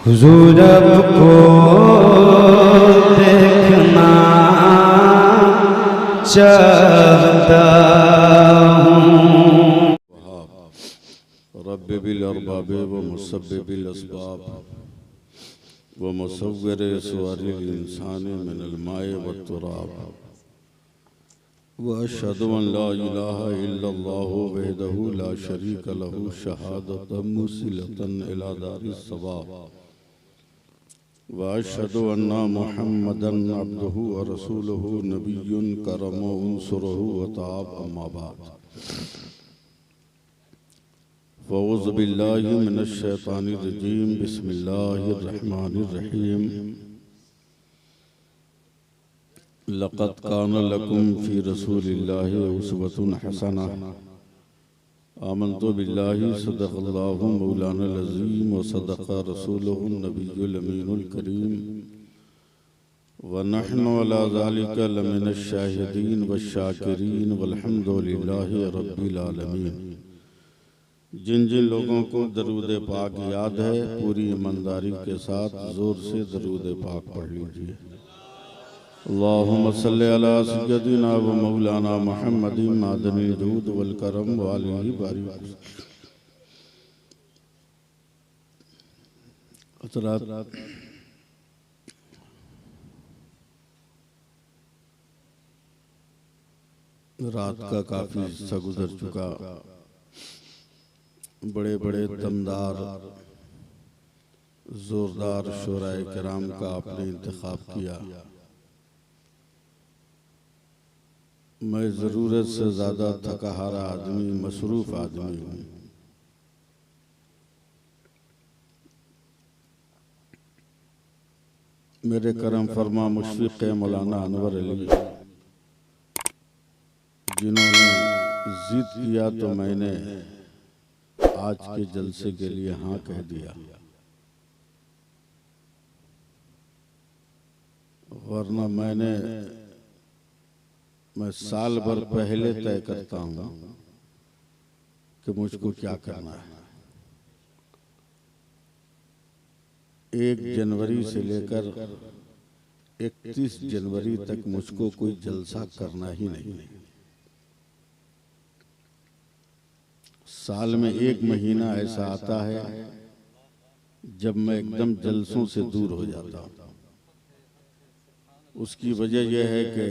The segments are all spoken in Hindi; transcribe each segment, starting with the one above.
हुजूर आपको देखना चाहता हूँ। रब्बे बिल अरबाबे व मुसब्बिबिल अस्बाब व मुसव्विर सुवारिल इंसानी मिनल माए व तुराब व अशहदु अन ला इलाहा इल्लल्लाहु वहदहु ला शरीक लहु शहादतम मुसिलतन इला दारिस सवाब व अशहदु अन्ना मुहम्मदन अब्दुहु व रसूलुहु नबियुन करम उनसुरहु व ताब अम्मा बाद फ़ऊज़ु बिल्लाहि मिनश शैतानिर रजीम बिस्मिल्लाहिर रहमानिर रहीम लक़द काना लकुम फ़ी रसूलिल्लाहि उस्वतुन हसनह आमन्तु बिल्लाहि सदक़ल्लाहु मौलानल अज़ीम व सदक़ रसूलुहुन नबियुल अमीनुल करीम व नहनु अला ज़ालिका लमिनश शाहिदीन वश्शाकिरीन वल्हम्दुलिल्लाहि रब्बिल आलमीन। जिन जिन लोगों को दरूद पाक याद है पूरी ईमानदारी के साथ जोर से दरूद पाक पढ़ लीजिए। अल्लाहुम्मा सल्लि अला सय्यदिना व मौलाना मुहम्मदिन मादनिल जूद वल करम व आलिहि बारिक। रात का काफी हिस्सा गुजर चुका। बड़े बड़े दमदार जोरदार शोराए किराम का आपने इंतखाब किया। मैं ज़रूरत से ज़्यादा थका हारा आदमी, मसरूफ़ आदमी हूँ। मेरे करम फरमा मुशफ़िक़ मौलाना अनवर अली जिन्होंने ज़िद किया तो मैंने आज के जलसे के लिए हाँ कह दिया, वरना मैं साल भर पहले तय करता हूँ कि मुझको क्या करना है। 1 जनवरी से लेकर 31 जनवरी तक मुझको कोई जलसा करना ही नहीं। साल में 1 महीना ऐसा आता है जब मैं एकदम जलसों से दूर हो जाता हूँ। उसकी वजह यह है कि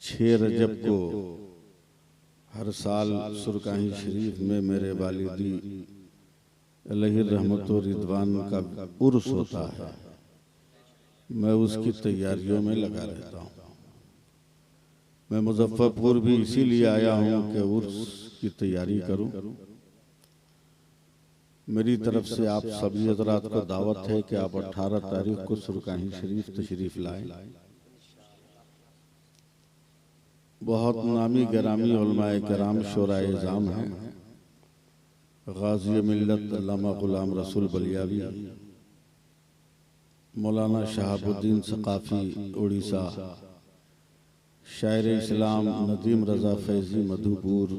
6 रजब को हर साल सुरकाही शरीफ में मेरे वालिदी अलैहि रहमत व रिदवान का उर्स होता है। मैं उसकी तैयारियों में लगा रहता हूँ। मैं मुजफ्फरपुर भी इसीलिए आया हूँ कि उर्स की तैयारी करूँ। मेरी तरफ से आप सभी हज़रात को दावत है कि आप 18 तारीख को सुरकाही शरीफ तशरीफ लाएं। बहुत नामी गिरामी उलमाए किराम शोराए इज़ाम हैं। गाज़ी मिल्लत अल्लामा गुलाम रसूल बलियावी, मौलाना शहाबुद्दीन सक़ाफ़ी उड़ीसा, शायर इस्लाम नदीम रज़ा फैज़ी मधुपुर,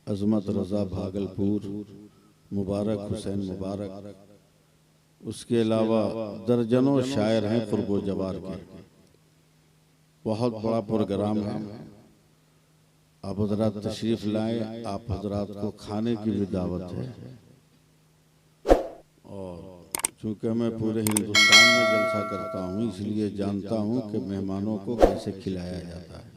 अज़मत रज़ा भागलपुर, मुबारक हुसैन मुबारक, उसके अलावा दर्जनों शायर हैं क़ुर्बो जवार के। बहुत बड़ा प्रोग्राम है। आप हज़रात तशरीफ़ लाएँ। आप हज़रात को खाने की भी दावत है। और चूँकि मैं पूरे हिंदुस्तान में जलसा करता हूँ इसलिए जानता हूँ कि मेहमानों को कैसे खिलाया जाता है।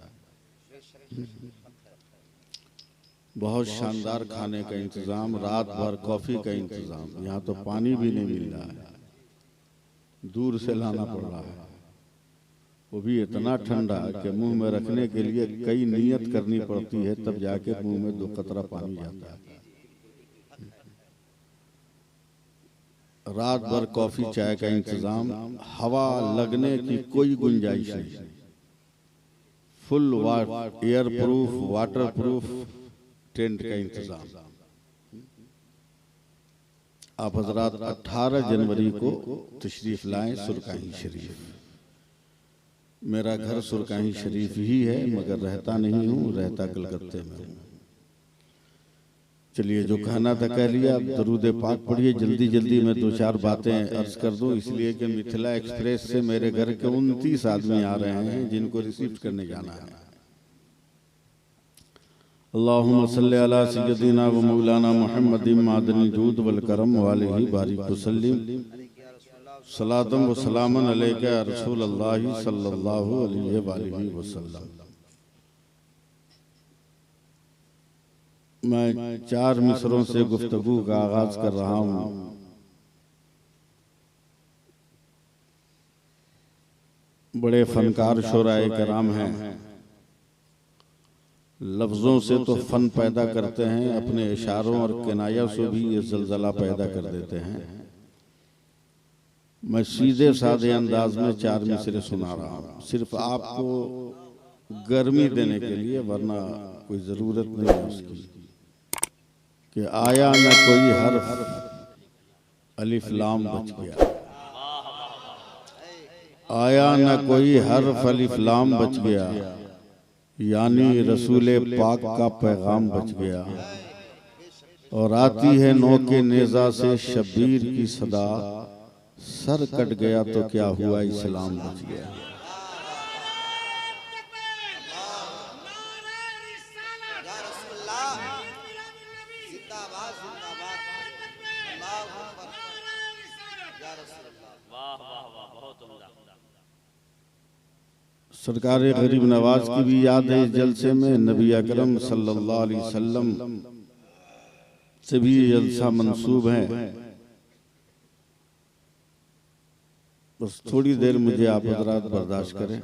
बहुत शानदार खाने का इंतज़ाम, रात भर कॉफ़ी का इंतज़ाम। यहाँ तो पानी भी नहीं मिल रहा है, दूर से लाना पड़ रहा है। वो भी इतना ठंडा कि मुंह में रखने के लिए कई नियत करनी पड़ती है, तब जाके मुंह में 2 कतरा पानी जाता है। रात भर कॉफ़ी चाय का इंतज़ाम, हवा लगने की कोई गुंजाइश नहीं। Full air proof, water proof tent का इंतज़ाम। आप हज़रात 18 जनवरी को तशरीफ़ लाएं सुरकाही शरीफ। मेरा घर सुरकाही शरीफ ही है, मगर रहता नहीं हूँ, रहता कलकत्ते में हूँ। चलिए जो कहना था कह लिया। अब दरूद पाक पढ़िए। जल्दी जल्दी मैं दो चार बातें अर्ज कर दूं, इसलिए कि मिथिला एक्सप्रेस से मेरे घर के 29 आदमी आ रहे हैं जिनको रिसीव करने जाना है। अल्लाहुम्मा सल्ली अला सय्यदिना व मौलाना मुहम्मदिन मादनी जूद वल करम वालिही बारिक वसल्लिम सलातम व सलामन अलैका या रसूल अल्लाह सल्लल्लाहु अलैहि वसल्लम। मैं 4 मिसरों से गुफ्तगू का आगाज कर रहा हूँ। बड़े फनकार शोराए कराम हैं, लफ्जों से तो फन पैदा करते हैं, अपने इशारों और किनाया से भी ये जलजला पैदा कर देते हैं। मैं सीधे साधे अंदाज में 4 मिसरे सुना रहा हूँ, सिर्फ आपको गर्मी देने के लिए, वरना कोई जरूरत नहीं है उसकी। कि आया न कोई हर्फ अलिफ लाम बच गया, आया न कोई हर्फ अलिफ लाम बच गया, यानी रसूले पाक का पैगाम बच गया। और आती है नौ के नेजा से शब्बीर की सदा, सर कट गया तो क्या हुआ इस्लाम बच गया। सरकार गरीब नवाज की भी याद है इस जलसे में। नबी अकरम सल्लल्लाहु अलैहि वसल्लम से भी ये जलसा मंसूब है। बस थोड़ी देर मुझे आप हज़रात बर्दाश्त करें।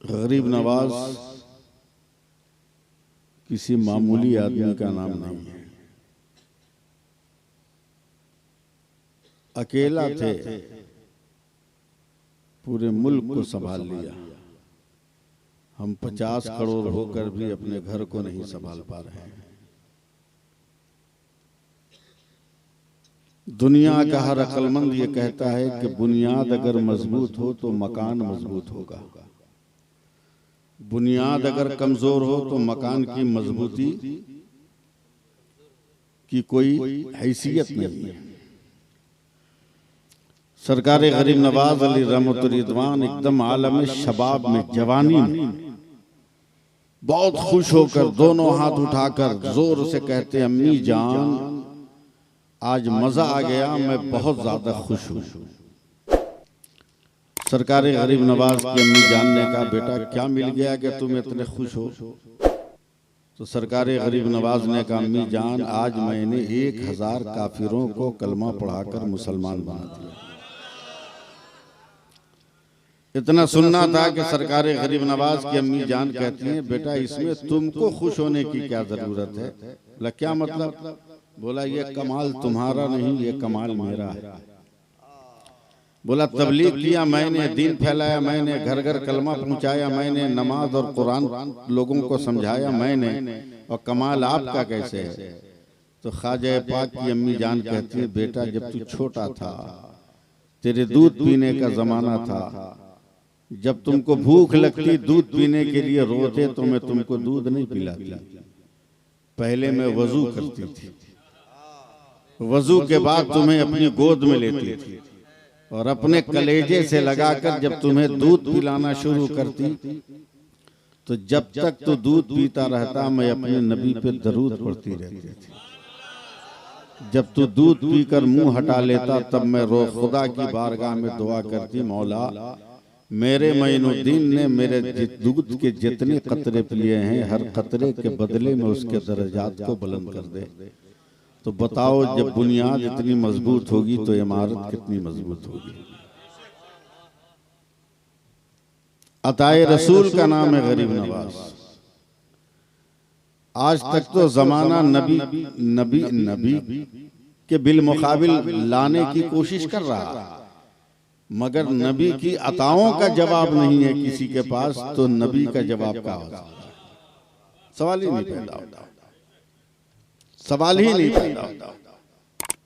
गरीब नवाज किसी मामूली आदमी का नाम नहीं है। अकेला थे, पूरे मुल्क को संभाल लिया। हम 50 करोड़ होकर भी अपने घर को नहीं संभाल पा रहे हैं। दुनिया का हर अक्लमंद ये कहता है कि बुनियाद अगर मजबूत हो तो मकान मजबूत होगा, बुनियाद अगर कमजोर हो तो मकान की मजबूती की कोई हैसियत नहीं है। सरकार गरीब नवाज अली रहमतुर रिदवान एकदम आलम शबाब में, जवानी में बहुत खुश होकर दोनों हाथ उठाकर जोर से कहते, अम्मी जान आज मजा आ गया, मैं बहुत ज्यादा खुश हूँ। सरकार गरीब नवाज की अम्मी जान ने कहा, बेटा क्या मिल गया कि तुम इतने खुश हो? तो सरकार गरीब नवाज ने कहा, अम्मी जान आज मैंने 1000 काफिरों को कलमा पढ़ाकर मुसलमान बना दिया। इतना सुनना था कि सरकार गरीब नवाज की अम्मी जान कहती हैं, बेटा इसमें तुमको खुश होने की क्या जरूरत है? बोला क्या मतलब? बोला ये कमाल तुम्हारा नहीं, ये कमाल मेरा है। बोला तबलीग किया मैंने, दीन फैलाया मैंने, घर घर कलमा पहुंचाया मैंने, नमाज और कुरान लोगों को समझाया मैंने, और कमाल आपका कैसे है? तो ख्वाजा पाक की अम्मी जान कहती है, बेटा जब तू छोटा था, तेरे दूध पीने का जमाना था, जब तुमको भूख लगती दूध पीने के लिए रोते तो मैं तुमको दूध नहीं पिलाती, पहले मैं वजू करती थी, वजू के बाद तुम्हें अपनी गोद में लेती थी, और अपने कलेजे से लगाकर जब तुम्हें दूध पिलाना शुरू करती तो जब तक तो दूध पीता रहता मैं अपने नबी पे दरूद पढ़ती रहती थी। जब तू दूध पीकर मुंह हटा लेता तब मैं रो खुदा की बारगाह में दुआ करती, मौला मेरे मोइनुद्दीन ने मेरे दूध के जितने कतरे पिए हैं, हर कतरे के बदले में उसके दर्जात को बुलंद कर दे। तो बताओ जब बुनियाद इतनी मजबूत होगी तो इमारत कितनी मजबूत होगी। अताए रसूल का नाम है गरीब नवाज। आज तक तो जमाना नबी नबी नबी के बिल मुकाबिल लाने की कोशिश कर रहा, मगर नबी की अताओं का जवाब नहीं है किसी के पास, तो नबी का जवाब का सवाल ही नहीं पैदा होता, सवाल ही नहीं पैदा होता।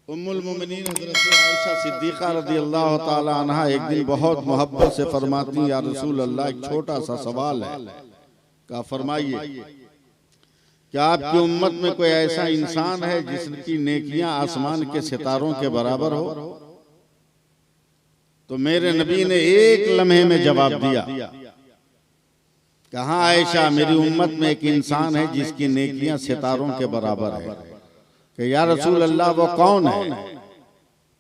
उम्मुल मोमिनीन हज़रत आयशा सिद्दीक़ा रज़ियल्लाहु ताला अन्हा एक दिन बहुत मोहब्बत से फरमाती, या रसूल अल्लाह एक छोटा सा सवाल है, का फरमाइए क्या आपकी उम्मत में कोई ऐसा इंसान है जिसकी नेकियां आसमान के सितारों के बराबर हो? तो मेरे नबी ने एक लम्हे में जवाब दिया, कहा आयशा मेरी उम्मत में एक इंसान है जिसकी नेकियां सितारों के बराबर है। कि या रसूल अल्लाह वो कौन है?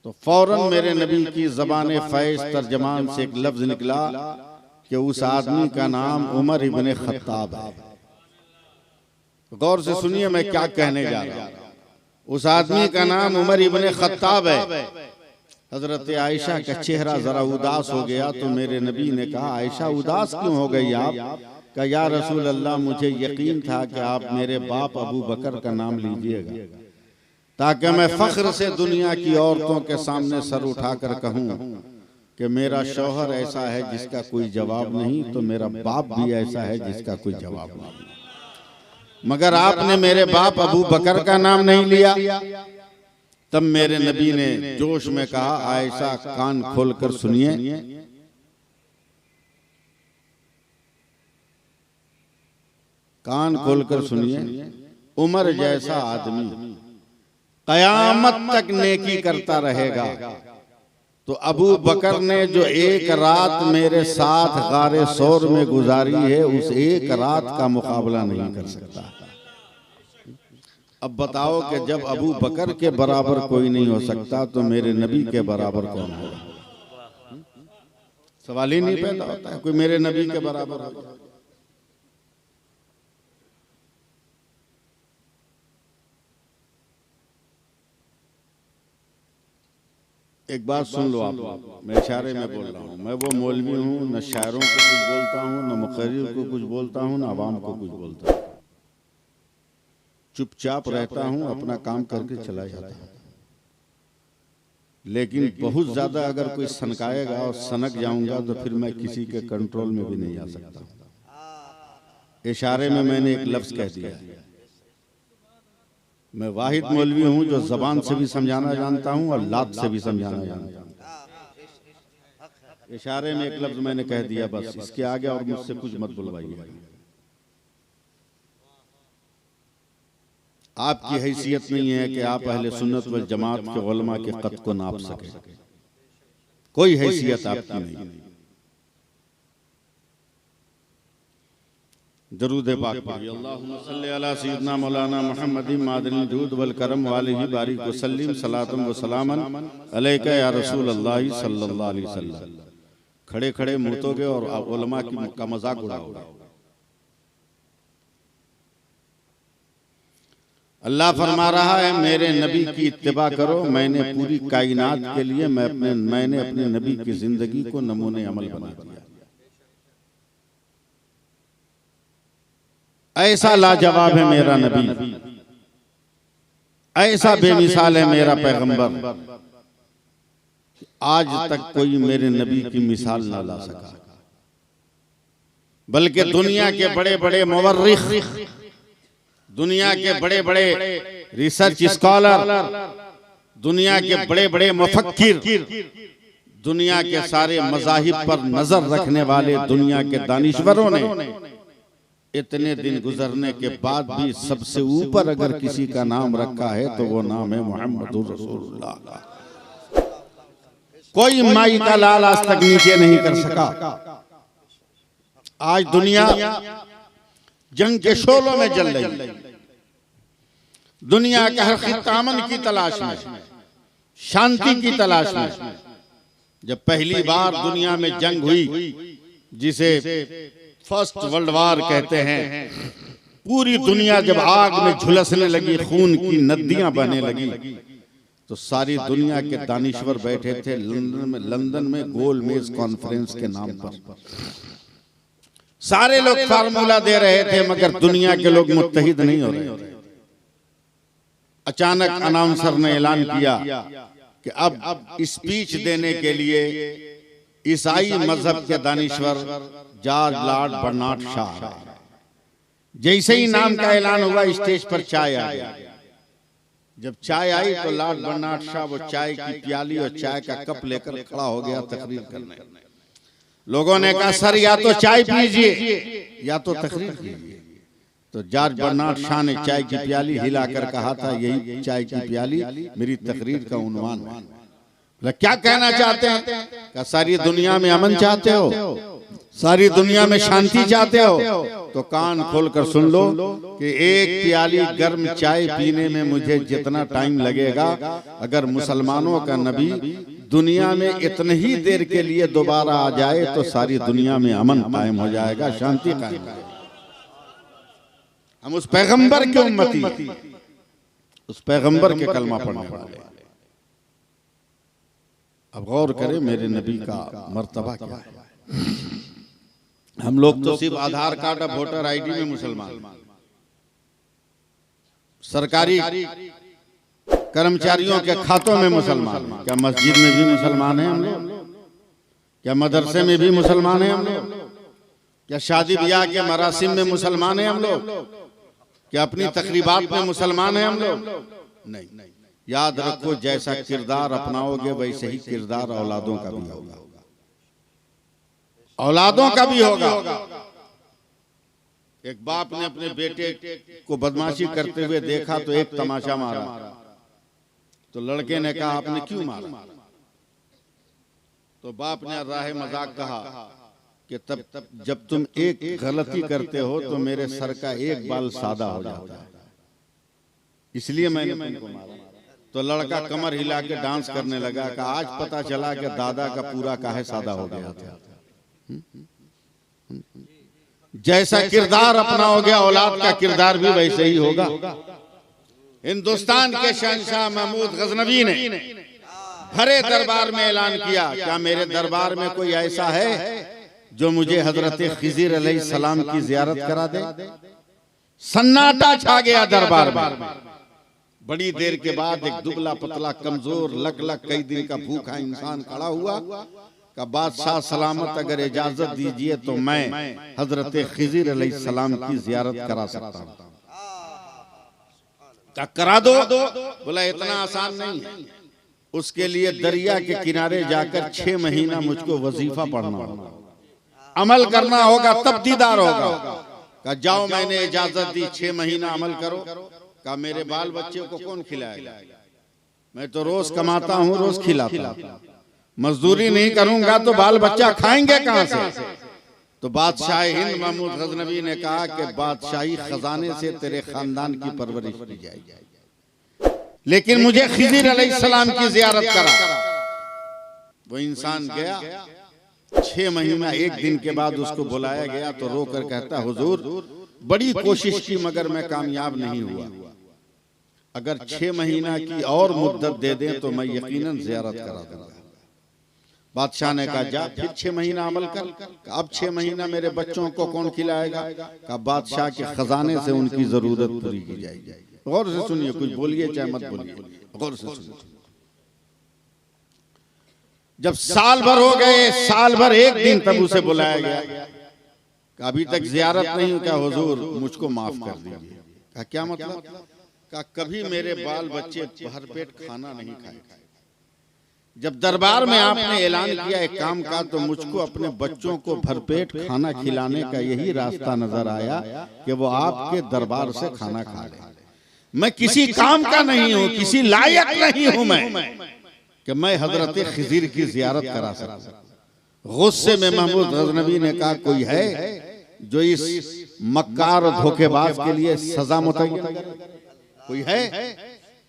तो फौरन मेरे नबी की ज़बान फैज़ तर्जमान से एक लफ्ज निकला कि उस आदमी का नाम उमर इब्ने खत्ताब है। गौर से सुनिए मैं क्या कहने जा रहा हूं। उस आदमी का नाम उमर इब्ने खत्ताब है। हजरत आयशा का चेहरा जरा उदास हो गया तो मेरे नबी ने कहा आयशा उदास क्यों हो गई आप? कहा या रसूल अल्लाह मुझे यकीन था कि आप मेरे बाप अबू बकर का नाम लीजिएगा ताकि मैं फख्र से दुनिया की औरतों के सामने सर उठाकर कहूं कि मेरा शौहर ऐसा है जिसका कोई जवाब नहीं, तो मेरा बाप भी ऐसा है जिसका कोई जवाब नहीं। मगर आपने मेरे बाप अबू बकर का नाम नहीं लिया। तब मेरे नबी ने जोश में कहा आयशा कान खोलकर सुनिए, कान खोलकर सुनिए, उमर जैसा आदमी कयामत तक नेकी करता रहेगा। तो अबू बकर ने जो एक रात मेरे साथ गारे सौर में गुजारी है उस एक रात का मुकाबला नहीं कर सकता। अब बताओ कि जब अबू बकर के बराबर कोई नहीं हो सकता तो मेरे नबी के बराबर कौन होगा? सवाल ही नहीं पैदा होता है कोई मेरे नबी के बराबर हो। एक बात सुन लो आप, मैं इशारे में बोल रहा हूँ। मैं वो मौलवी हूँ, न शायरों को कुछ बोलता हूँ, न मुखर्रिर को कुछ बोलता हूँ, न आवाम को कुछ बोलता हूँ। चुपचाप रहता हूँ, अपना काम करके चला जाता हूँ। लेकिन बहुत ज्यादा अगर कोई सनकाएगा और सनक जाऊंगा तो फिर मैं किसी के कंट्रोल में भी नहीं आ सकता। इशारे में मैंने एक लफ्ज कह दिया। मैं वाहिद मौलवी हूं जो जबान से भी समझाना जानता हूं और लात से भी समझाना जानता हूं। इशारे में एक लफ्ज मैंने कह दिया, बस इसके आगे और मुझसे कुछ मत बुलवाइए। आपकी हैसियत नहीं है कि आप अहले सुन्नत वल जमात के उलमा के कद को नाप सके। कोई हैसियत आपकी नहीं। दरूद पाक पढ़िए। अल्लाहुम्मा सल्ली अला सय्यिदना मौलाना मुहम्मदिन मादनिल जूद वल करम वालिहि बारिक वसल्लिम सलातम व सलामन अलैका या रसूल अल्लाह सल्लल्लाहु अलैहि वसल्लम। खड़े खड़े मुर्तोगे और उलमा का मजाक उड़ाओगे। अल्लाह फरमा रहा है मेरे नबी की इत्तिबा करो। मैंने पूरी कायनात के लिए मैंने अपने नबी की जिंदगी को नमूने अमल बना दिया। ऐसा लाजवाब है मेरा नबी, ऐसा बेमिसाल है मेरा पैगंबर, आज तक कोई मेरे नबी की मिसाल ना ला सका। बल्कि दुनिया के बड़े बड़े मुवर्रिख, दुनिया के बड़े बड़े रिसर्च स्कॉलर, दुनिया के बड़े बड़े मुफक्किर, दुनिया के सारे मज़ाहिब पर नजर रखने वाले दुनिया के दानिश्वरों ने इतने दिन गुजरने के बाद भी सबसे ऊपर अगर किसी का नाम रखा है तो वो नाम है मुहम्मदुर रसूलुल्लाह। कोई माई का लाल आज तक नीचे नहीं कर सका। आज दुनिया जंग के शोलों में जल रही। दुनिया के हर खित्ता अमन की तलाश में, शांति की तलाश में। जब पहली बार दुनिया में जंग हुई जिसे फर्स्ट वर्ल्ड वार कहते हैं, पूरी दुनिया जब आग में झुलसने लगी, खून की नदियां बहने लगी, तो सारी दुनिया के दानिश्वर बैठे थे लंदन में गोल मेज कॉन्फ्रेंस के नाम पर। सारे लोग फार्मूला दे रहे थे मगर दुनिया के लोग मुत्तहिद नहीं हो रहे। अचानक अनाउंसर ने ऐलान किया कि अब स्पीच देने के लिए ईसाई मजहब के दानिश्वर जॉर्ज लॉर्ड बर्नार्ड शॉ। जैसे ही नाम का ऐलान हुआ स्टेज पर चाय आ गई। जब चाय आई तो लॉर्ड बर्नार्ड शॉ वो चाय की प्याली और चाय का कप लेकर खड़ा हो गया तकरीर करने। लोगों ने कहा सर या तो चाय पीजिए या तो तकरीर कीजिए। तो जॉर्ज बर्नार्ड शॉ ने चाय की प्याली हिलाकर कहा था यही चाय की प्याली मेरी तकरीर का उन्वान है। क्या कहना चाहते हैं? क्या सारी दुनिया में अमन चाहते हो, सारी दुनिया में शांति चाहते हो? तो कान खोलकर सुन लो कि एक प्याली गर्म चाय पीने में मुझे जितना टाइम लगेगा, अगर मुसलमानों का नबी दुनिया में इतनी ही देर के लिए दोबारा आ जाए तो सारी दुनिया में अमन कायम हो जाएगा, शांति कायम हो जाएगी। हम उस पैगंबर की उम्मती, उस पैगंबर के कलमा पढ़ने वाले। अब गौर करें मेरे नबी का मर्तबा क्या है। हम लोग तो सिर्फ आधार कार्ड और वोटर आईडी में मुसलमान, सरकारी कर्मचारियों के खातों में मुसलमान। क्या मस्जिद में भी मुसलमान हैं हम लोग? क्या मदरसे में भी मुसलमान हैं हम लोग? क्या शादी ब्याह के मरासिम में मुसलमान हैं हम लोग? क्या अपनी तकरीबात में मुसलमान हैं हम लोग? नहीं। याद रखो जैसा किरदार अपनाओगे वैसे ही किरदार औलादों का भी होगा, औलादों का भी होगा। एक बाप ने अपने बेटे को बदमाशी करते हुए देखा तो एक तमाशा मारा। तो लड़के ने कहा आपने क्यों मारा? तो बाप ने राह मजाक कहा कि तब जब तुम एक गलती करते हो तो मेरे सर का एक बाल सादा हो जाता है, इसलिए मैंने तुमको मारा। तो लड़का कमर हिला के डांस करने लगा कि आज पता चला कि दादा का पूरा काहे सादा हो गया था। जैसा किरदार अपनाओगे औलाद का किरदार भी वैसे ही होगा। हिंदुस्तान के शहंशाह महमूद गजनवी ने भरे दरबार में ऐलान किया, क्या मेरे दरबार में कोई ऐसा है जो मुझे हजरत खिज़िर अलैहिस्सलाम की जियारत करा दे? सन्नाटा छा गया दरबार में। बड़ी देर के बाद एक दुबला पतला कमजोर लक कई दिन का भूखा इंसान खड़ा हुआ। का बादशाह सलामत अगर इजाजत दीजिए तो मैं हजरत खिज़िर अलैहिस्सलाम की जियारत करा सकता हूँ। क्या करा दो? बोला इतना आसान नहीं है, उसके लिए दरिया के किनारे जाकर 6 महीना मुझको वजीफा पढ़ना होगा, अमल करना होगा, तब दीदार होगा। का जाओ मैंने इजाजत दी, 6 महीना अमल करो। का मेरे बाल बच्चे को कौन खिलाएगा? मैं तो रोज कमाता हूँ, रोज खिलाता हूँ, मजदूरी नहीं करूंगा तो बाल बच्चा खाएंगे कहां से? तो बादशाह हिंद महमूद गजनवी ने कहा कि बादशाही खजाने से तेरे खानदान की परवरिश की जाएगी, लेकिन मुझे खिज़िर अलैहिस्सलाम की जियारत करा। वो इंसान गया, 6 महीना 1 दिन के बाद उसको बुलाया गया तो रोकर कहता हुजूर बड़ी कोशिश की मगर मैं कामयाब नहीं हुआ, अगर 6 महीना की और मुद्दत दे दें तो मैं यकीनन जियारत करा दूंगा। बादशाह ने कहा जा फिर 6 महीना अमल कर। अब 6 महीना मेरे बच्चों को कौन खिलाएगा? का बादशाह के खजाने से उनकी जरूरत पूरी की जाएगी। गौर से सुनिए, कुछ बोलिए चाहे मत बोलिए, गौर से सुनिए। जब साल भर हो गए, साल भर 1 दिन तब उसे बुलाया गया। अभी तक जियारत नहीं हुई। क्या हुजूर मुझको माफ कर दीजिए। कहा क्या मतलब? कहा कभी मेरे बाल बच्चे भरपेट खाना नहीं खाए। जब दरबार में आपने ऐलान किया एक काम का तो मुझको अपने बच्चों को भरपेट खाना खिलाने का यही रास्ता नजर आया कि वो आपके दरबार से खाना खा ले। मैं किसी काम का नहीं हूँ, किसी लायक नहीं हूँ मैं कि मैं हजरत खिज़िर की जियारत करा सकता। गुस्से में महमूद गजनवी ने कहा कोई है जो इस मक्कार धोखेबाज के लिए सजा मुतय्यन करे? कोई है?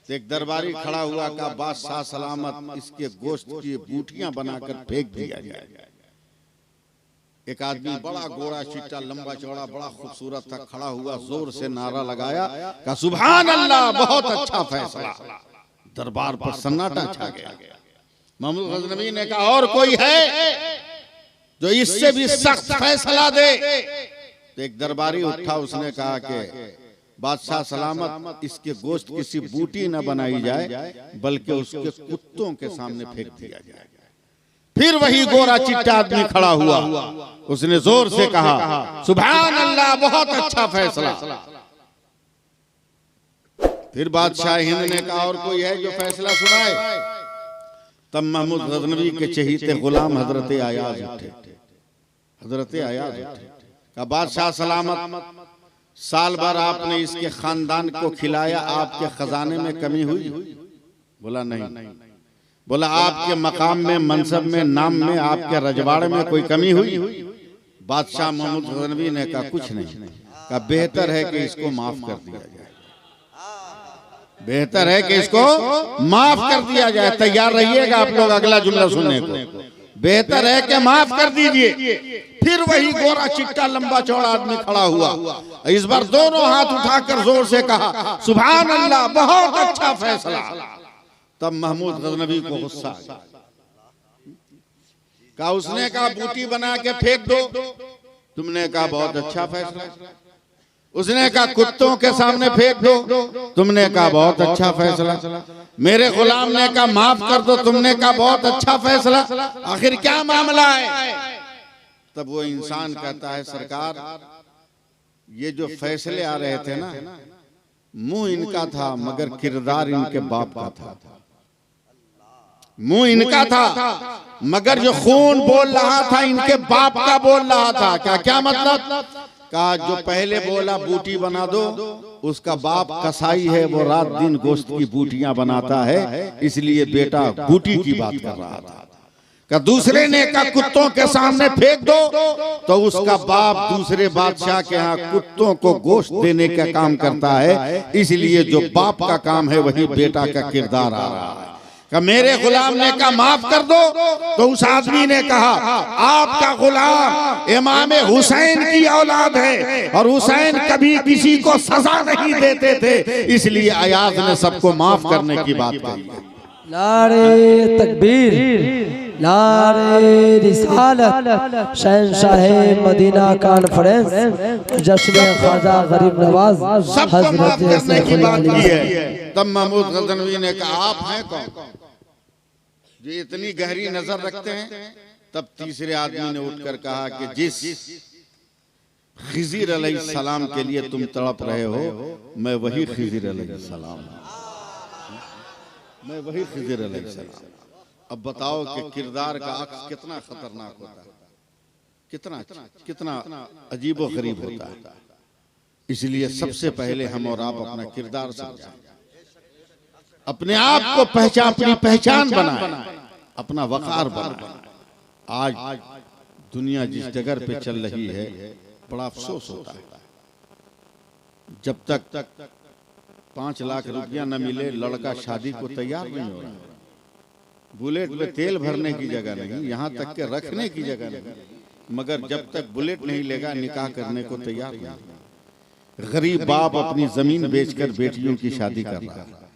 तो एक दरबारी खड़ा हुआ, का बादशाह सलामत इसके गोश्त की बूटियां बनाकर फेंक दिया जाए। एक आदमी बड़ा गोरा चिट्टा लंबा चौड़ा बड़ा खूबसूरत था, खड़ा हुआ, जोर से नारा लगाया, का सुभान अल्लाह, बहुत अच्छा फैसला। दरबार पर सन्नाटा छा गया। महमूद गजनवी ने कहा और कोई है जो इससे भी सख्त फैसला दे? तो एक दरबारी उठा, उसने कहा कि बादशाह सलामत इसके गोश्त किसी बूटी न बनाई जाए बल्कि उसके कुत्तों के सामने फेंक दिया जाए। फिर वही गोरा चिट्टा आदमी खड़ा हुआ, उसने जोर से कहा सुभान अल्लाह, बहुत अच्छा फैसला। फिर बादशाह हिंद ने कहा और कोई है जो फैसला सुनाए? तब महमूद गजनवी के चहीते गुलाम हजरत अयाज उठे। हजरत अयाज उठे, कहा बादशाह सलामत, साल भर आपने इसके खानदान को खिलाया, आपके खजाने में कमी हुई? बोला नहीं। बोला आपके मकाम में, मनसब में, नाम में, आपके रजवाड़े में कोई कमी हुई? बादशाह महमूद गजनवी ने कहा कुछ नहीं। कहा बेहतर है कि इसको माफ कर दिया जाए, बेहतर है कि इसको माफ कर दिया जाए। तैयार रहिएगा आप लोग अगला जुमला सुनने को। बेहतर है कि माफ कर दीजिए। फिर वही गोरा चिट्टा लंबा चौड़ा आदमी खड़ा हुआ, इस बार दोनों हाथ उठाकर जोर से कहा सुभान अल्लाह, बहुत अच्छा फैसला। तब महमूद गजनवी को गुस्सा आया, कहा उसने कहा बूटी बना के फेंक दो, तुमने कहा बहुत अच्छा फैसला। उसने कहा कुत्तों के सामने फेंक दो, तुमने कहा बहुत अच्छा फैसला। मेरे गुलाम ने कहा माफ कर दो, तुमने कहा बहुत अच्छा फैसला। आखिर क्या मामला है? तब वो इंसान कहता है सरकार, ये जो फैसले आ रहे थे ना, मुंह इनका था मगर किरदार इनके बाप का था। मुंह इनका था मगर जो खून बोल रहा था इनके बाप का बोल रहा था। क्या क्या मतलब? कहा जो पहले बोला बूटी बना दो, उसका बाप कसाई है, वो रात दिन गोश्त की बूटियां बनाता है, इसलिए बेटा बूटी की बात कर रहा था। का दूसरे ने कहा कुत्तों के सामने फेंक दो, तो उसका बाप दूसरे बादशाह के यहाँ कुत्तों को गोश्त देने का काम करता है, इसलिए जो बाप का काम है वही बेटा का किरदार आ रहा है। का मेरे गुलाम ने कहा माफ कर दो, तो उस आदमी ने कहा आपका गुलाम इमाम हुसैन की औलाद है और हुसैन कभी किसी को सजा नहीं देते थे, इसलिए अयाज ने सबको माफ करने की बात कही। नारे तकबीर, नारे रिसालत, शहंशाह मदीना कॉन्फ्रेंस, जश्न ख्वाजा गरीब नवाज सबको माफ करने की बात की है। हजरत। तब महमूद गजनवी ने कहा आप हैं कौन जो इतनी गहरी नजर रखते हैं? तब तीसरे आदमी ने उठकर कहा कि जिस खिज़िर अलैहिस्सलाम के लिए तुम तड़प रहे हो, मैं वही खिज़िर अलैहिस्सलाम हूं, मैं वही खिज़िर अलैहिस्सलाम। अब बताओ कि किरदार का अक्स कितना खतरनाक होता है, कितना अजीबो गरीब होता है। इसलिए सबसे पहले हम और आप अपना किरदार समझें, अपने आप को अपनी पहचान बनाएं, अपना वकार बनाएं। आज दुनिया जिस जगह पे चल रही है, बड़ा अफसोस होता है। जब तक 5 लाख रुपया न मिले, लड़का शादी को तैयार नहीं हो रहा। बुलेट में तेल भरने की जगह नहीं, यहाँ तक के रखने की जगह नहीं, मगर जब तक बुलेट नहीं लेगा निकाह करने को तैयार नहीं। गरीब बाप अपनी जमीन बेचकर बेटियों की शादी कर रहा है,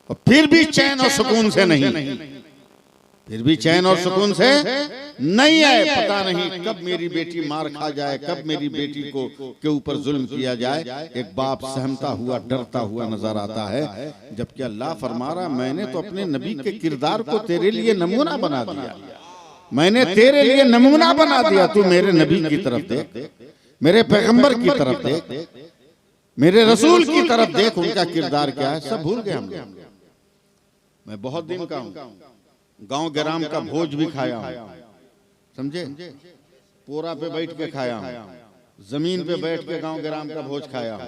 और फिर भी चैन और सुकून से नहीं, फिर भी चैन और सुकून से नहीं है। पता नहीं कब मेरी बेटी मार खा जाए, कब मेरी बेटी को के ऊपर जुल्म किया जाए। एक बाप सहमता हुआ, डरता हुआ नजर आता है, जबकि अल्लाह फरमा रहा मैंने तो अपने नबी के किरदार को तेरे लिए नमूना बना दिया, मैंने तेरे लिए नमूना बना दिया। तू मेरे नबी की तरफ देख, मेरे पैगंबर की तरफ देख, मेरे रसूल की तरफ देख, उनका किरदार क्या है सब भूल गए हम लोग। मैं बहुत दिन का हूं, गांव ग्राम का भोज भी खाया हूं, समझे, पोरा पे बैठ के खाया हूं, जमीन पे बैठ के गांव ग्राम का भोज खाया हूं।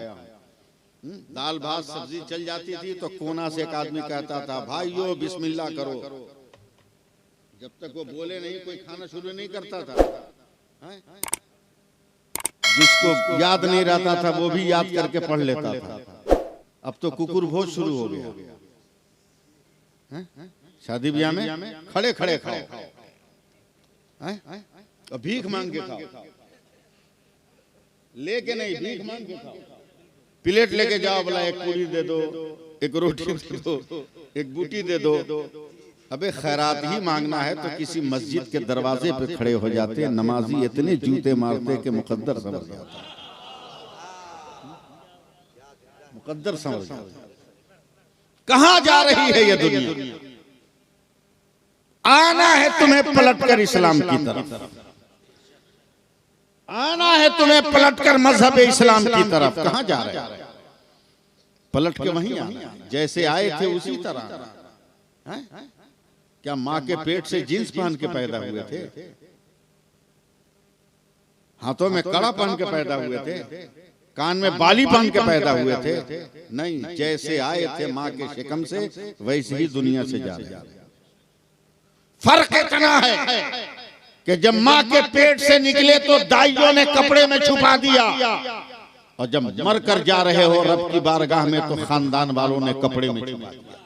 दाल भात सब्जी चल जाती थी तो कोना से एक आदमी कहता था भाइयों बिस्मिल्लाह करो, जब तक वो बोले नहीं कोई खाना शुरू नहीं करता था। जिसको याद नहीं रहता था वो भी याद करके पढ़ लेता था। अब तो कुकुर भोज शुरू हो गया, शादी ब्याह में खड़े खड़े खाओ, भीख मांग के खाओ, लेके नहीं भीख मांग के खाओ। प्लेट लेके जाओ, बोला एक पूरी दे दो, एक रोटी दे दो, एक बूटी दे दो। अबे खैरात ही मांगना है तो किसी मस्जिद के दरवाजे पे खड़े हो जाते, नमाजी इतने जूते मारते कि मुकद्दर समझ जाता, मुकद्दर समझ जाता। कहां जा रही है ये दुनिया? आना है तुम्हें पलटकर इस्लाम की तरफ, आना है तुम्हें पलटकर मजहब इस्लाम की तरफ। कहां जा रहे हैं? पलट के वहीं आना, जैसे आए थे उसी तरह। क्या माँ के पेट से जींस पहन के पैदा हुए थे? हाथों में कड़ा पहन के पैदा हुए थे, कान में बाली पहन के पैदा हुए थे। नहीं, जैसे आए थे माँ के शिकम से वैसे ही दुनिया से जा रहे। फर्क इतना है कि जब माँ के पेट से निकले तो दाइयों ने कपड़े में छुपा दिया, और जब मर कर जा रहे हो रब की बारगाह में तो खानदान वालों ने कपड़े में छुपा दिया।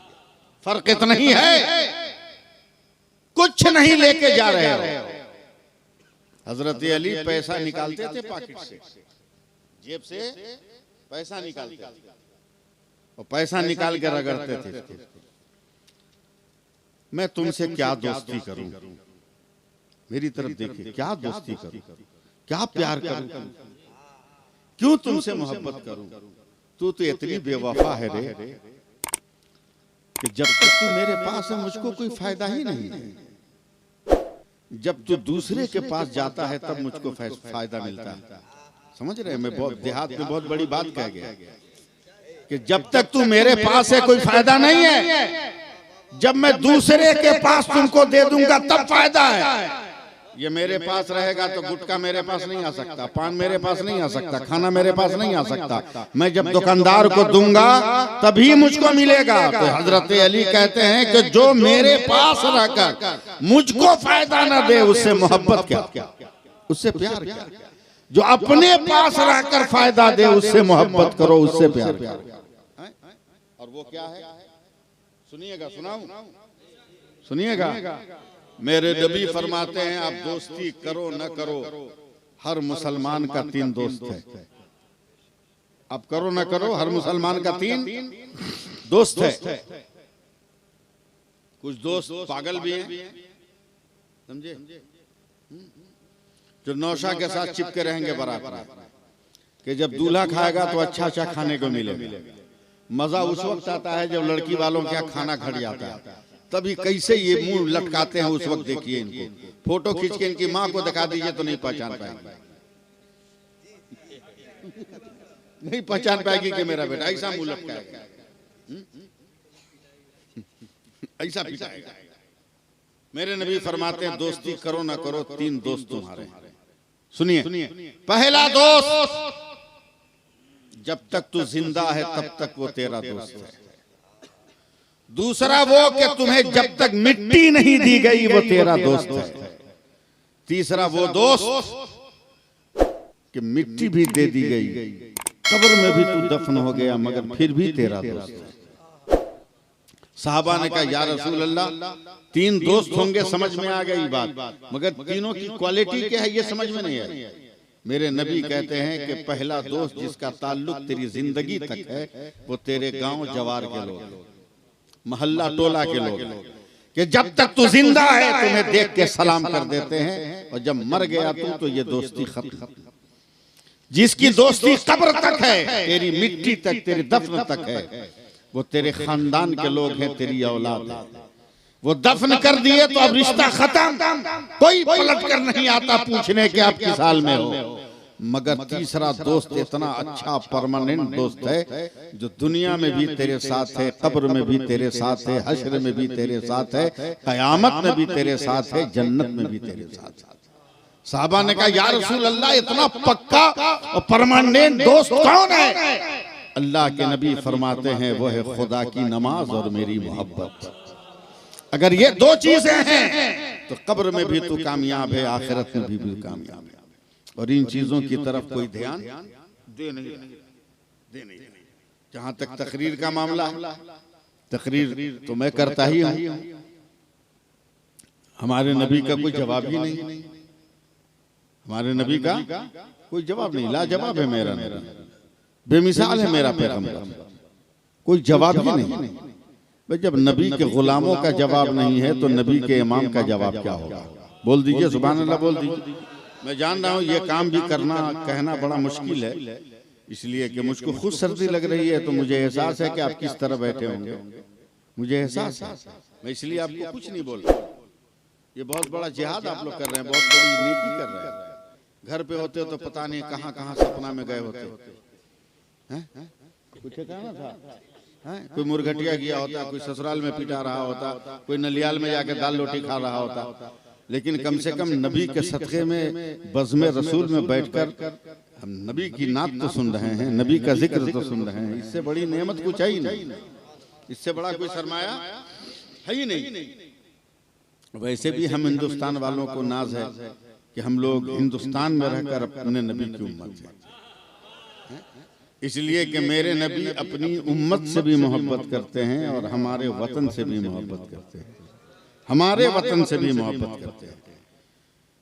फर्क इतना ही है, कुछ नहीं लेके जा रहे हो। हजरत अली पैसा निकालते थे पॉकेट से, जेब से पैसा निकालते और पैसा निकाल के रगड़ते थे। मैं तुमसे क्या दोस्ती करूं, मेरी तरफ देखिए, क्या दोस्ती करूं, क्या प्यार करूं, क्यों तुमसे मोहब्बत करूं? तू तो इतनी बेवफा है रे कि जब तक तू मेरे पास है मुझको कोई फायदा ही नहीं है। जब तू दूसरे के पास जाता है तब मुझको फायदा मिलता है। समझ रहे हैं? मैं बहुत देहात में बहुत बड़ी बात कह गया कि जब तक तू मेरे पास है कोई फायदा नहीं है, जब मैं दूसरे के पास तुमको दे दूंगा तब फायदा है। ये मेरे पास रहेगा तो गुटखा मेरे पास नहीं आ सकता, पान मेरे पास नहीं आ सकता, खाना मेरे पास नहीं आ सकता। मैं जब दुकानदार को दूंगा तभी मुझको मिलेगा। तो हजरत अली कहते हैं कि जो मेरे पास रहकर मुझको फायदा ना दे उससे मोहब्बत क्या, उससे प्यार क्या। जो अपने पास रहकर फायदा दे उससे मोहब्बत करो, उससे प्यार क्या। और वो क्या है? सुनिएगा, सुनाऊं? सुनिएगा। मेरे नबी फरमाते हैं आप दोस्ती करो न करो, हर मुसलमान का 3 दोस्त है। आप करो न करो, हर मुसलमान का 3 दोस्त है। कुछ दोस्त पागल भी हैं, समझे, जो नौशा के साथ चिपके रहेंगे बराबर कि जब दूल्हा खाएगा तो अच्छा अच्छा खाने को मिलेगा। मजा उस वक्त आता है जब लड़की वालों के यहाँ खाना घट जाता है, तभी कैसे ये मुंह लटकाते हैं उस वक्त। देखिए इनको फोटो खींच के इनकी माँ को दिखा दीजिए तो नहीं पहचान पाएंगे, नहीं पहचान पाएगी कि मेरा बेटा ऐसा मुंह लटकाएगा, ऐसा पिटाएगा। मेरे नबी फरमाते हैं दोस्ती करो ना करो, 3 दोस्त तुम्हारे। सुनिए, पहला दोस्त जब तक तू जिंदा है तब तक वो तेरा दोस्त है। दूसरा वो कि तुम्हें जब तक मिट्टी नहीं दी गई वो तेरा दोस्त है। तीसरा वो दोस्त कि मिट्टी भी दे दी गई, कब्र में भी तू दफन हो गया मगर फिर भी तेरा दोस्त है। साहबा ने कहा या रसूल अल्लाह 3 दोस्त होंगे, समझ में आ गई बात, मगर तीनों की क्वालिटी क्या है ये समझ में नहीं आई। मेरे नबी कहते हैं कि पहला दोस्त जिसका ताल्लुक तेरी जिंदगी तक है वो तेरे गांव जवार के लोग, मोहल्ला टोला के लोग, कि जब तक तू जिंदा है तुम्हें देख के सलाम कर देते हैं, और जब मर गया तू तो ये दोस्ती खत्म। जिसकी दोस्ती कब्र तक है, तेरी मिट्टी तक, तेरी दफन तक है, वो तेरे खानदान के लोग हैं, तेरी औलाद है। वो दफन कर दिए तो अब रिश्ता खत्म, कोई पलट कर नहीं आता पूछने के आप किस हाल में हो। मगर तीसरा दोस्त इतना अच्छा परमानेंट दोस्त है जो दुनिया में भी तेरे साथ है, कब्र में भी तेरे साथ है, हश्र में भी तेरे साथ है, कयामत में भी तेरे साथ है, जन्नत में भी तेरे साथ है। साहबा ने कहा या रसूल अल्लाह इतना पक्का और परमानेंट दोस्त कौन है? अल्लाह के नबी फरमाते हैं वो है खुदा की नमाज और मेरी मोहब्बत। अगर ये 2 चीजें हैं तो कब्र में भी तू कामयाब है, आखिरत में भी तू कामयाब है। और इन चीजों की तरफ कोई ध्यान दे नहीं। जहां तक तकरीर का मामला है, तकरीर तो मैं करता ही हूं, हमारे नबी का कोई जवाब ही नहीं। हमारे नबी का कोई जवाब नहीं, लाजवाब है मेरा नबी, बेमिसाल है मेरा पैगंबर, कोई जवाब ही नहीं। भाई जब नबी के गुलामों का जवाब नहीं है तो नबी के इमाम का जवाब क्या होगा? बोल दीजिए सुभान अल्लाह, बोल दीजिए। मैं जान रहा हूँ ये काम भी करना कहना बड़ा मुश्किल है, इसलिए कि मुझको खुद सर्दी लग रही है, तो मुझे एहसास है कि आप किस तरह बैठे होंगे, मुझे एहसास है। मैं इसलिए आपको कुछ नहीं बोल रहा। ये बहुत बड़ा जिहाद आप लोग कर रहे हैं, बहुत बड़ी नेकी कर रहे हैं। घर पे होते हो तो पता नहीं कहाँ कहाँ सपना में गए होते हैं, कुछ कहना था, कोई मुरघटिया किया होता, कोई ससुराल में पिटा रहा होता, कोई नलियाल में जाके दाल रोटी खा रहा होता, लेकिन कम से कम नबी के सदक़े में बज़्म रसूल में बैठकर हम नबी की नात तो सुन रहे हैं, नबी का जिक्र तो सुन रहे हैं। इससे बड़ी नेमत कुछ है ही नहीं, इससे बड़ा कोई सरमाया है ही नहीं। वैसे भी हम हिंदुस्तान वालों को नाज है कि हम लोग हिंदुस्तान में रहकर अपने नबी की उम्मत है, इसलिए कि मेरे नबी अपनी उम्मत से भी मोहब्बत करते हैं और हमारे वतन से भी मोहब्बत करते हैं, हमारे वतन से भी मोहब्बत करते हैं।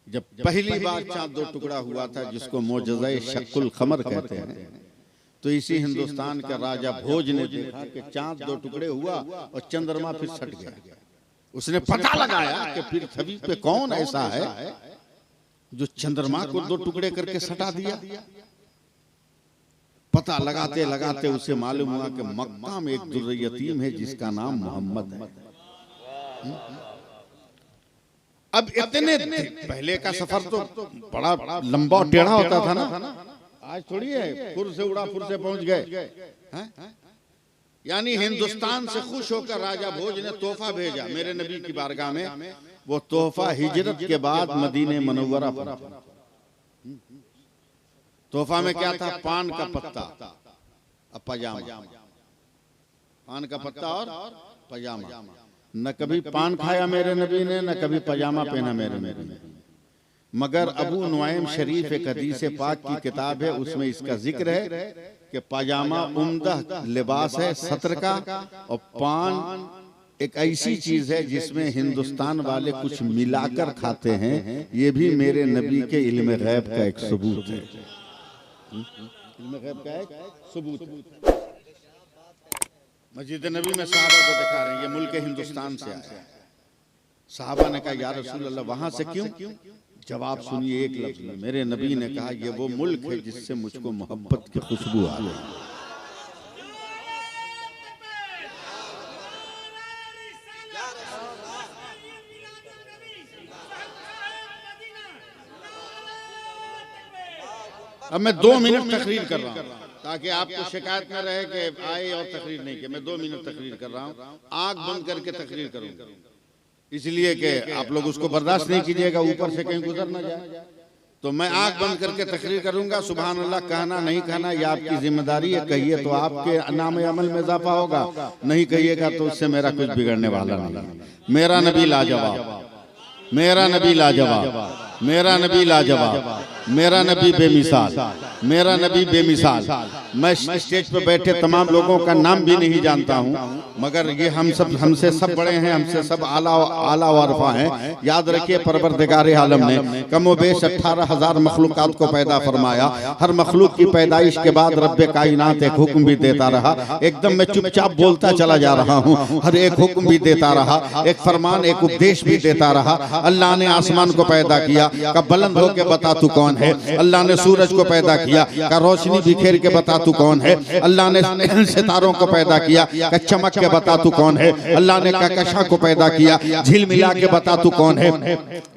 जब पहली बार चांद दो टुकड़ा हुआ था, जिसको मोजज़ा शक्कुल क़मर कहते हैं, तो इसी हिंदुस्तान का राजा भोज ने देखा कि चांद दो टुकड़े हुआ और चंद्रमा फिर सट गया। उसने पता लगाया कि पृथ्वी पे कौन ऐसा है जो चंद्रमा को दो टुकड़े करके सटा दिया। पता लगाते लगाते उसे मालूम हुआ कि मक्का में एक दुर्र यतीम है जिसका नाम मोहम्मद है। अब इतने पहले का सफर तो बड़ा लंबा और टेढ़ा होता था ना, आज थोड़ी है फुर से उड़ा फुर से पहुंच गए। यानी हिंदुस्तान से खुश होकर राजा भोज ने तोहफा भेजा मेरे नबी की बारगाह में। वो तोहफा हिजरत के बाद मदीने मनव्वरा पर। तोहफा में क्या था? पान का पत्ता और पजामा। पान का पत्ता और पजामा। न कभी पान खाया मेरे नबी ने, न कभी पजामा पहना मेरे नबी ने। मगर अबू नुआइम शरीफ एक हदीस पाक की किताब है, उसमें इसका जिक्र है कि पजामा उम्दा लिबास है सत्र का, और पान एक ऐसी चीज है जिसमें हिंदुस्तान वाले कुछ मिलाकर खाते हैं। ये भी मेरे नबी के इल्म गैब का एक सबूत है। इल्म गैब का एक सबूत है। मस्जिद नबी में साहबा को दिखा रहे हैं, ये मुल्क हिंदुस्तान से आया है। साहबा ने कहा या रसूल अल्लाह वहां से क्यों? जवाब सुनिए एक लफ्ज में। मेरे नबी ने कहा ये वो मुल्क है जिससे मुझको मोहब्बत की खुशबू आ गई। अब मैं 2 मिनट तकरीर कर रहा हूँ ताकि आपको शिकायत न रहे कि आए और तकरीर नहीं की। मैं 2 मिनट तकरीर कर रहा हूँ, आंख बंद करके तकरीर करूंगा, इसलिए कि आप लोग उसको बर्दाश्त नहीं कीजिएगा, ऊपर से कहीं गुजर ना जाए। तो मैं आंख बंद करके तकरीर करूंगा। सुभान अल्लाह कहना नहीं कहना ये आपकी जिम्मेदारी है। कहिए तो आपके नाम अमल में इजाफा होगा, नहीं कहिएगा तो उससे मेरा कुछ बिगड़ने वाला नहीं। मेरा नबी लाजवाब, मेरा नबी लाजवाब, मेरा नबी लाजवाब, मेरा नबी बेमिसाल, मेरा नबी बेमिसाल। मैं स्टेज पे बैठे तमाम लोगों का नाम भी नहीं जानता हूँ, मगर ये हमसे सब बड़े हैं, हमसे सब आला वारफा हैं। याद रखिए परवरदिगार आलम ने कमोबेश 18,000 मखलूकात को पैदा फरमाया। हर मखलूक की पैदाइश के बाद रब्बे कायनात एक हुक्म भी देता रहा। एकदम मैं चुपचाप बोलता चला जा रहा हूँ, हर एक हुक्म भी देता रहा, एक फरमान एक उपदेश भी देता रहा। अल्लाह ने आसमान को पैदा किया, का बुलंद होके बता तू कौन है। अल्लाह ने सूरज को पैदा किया, का रोशनी बिखेर के बता तू कौन है। अल्लाह ने सितारों को पैदा किया, का चमक के बता तू कौन है। अल्लाह ने कहकशा को पैदा किया, झिलमिला के बता तू कौन है।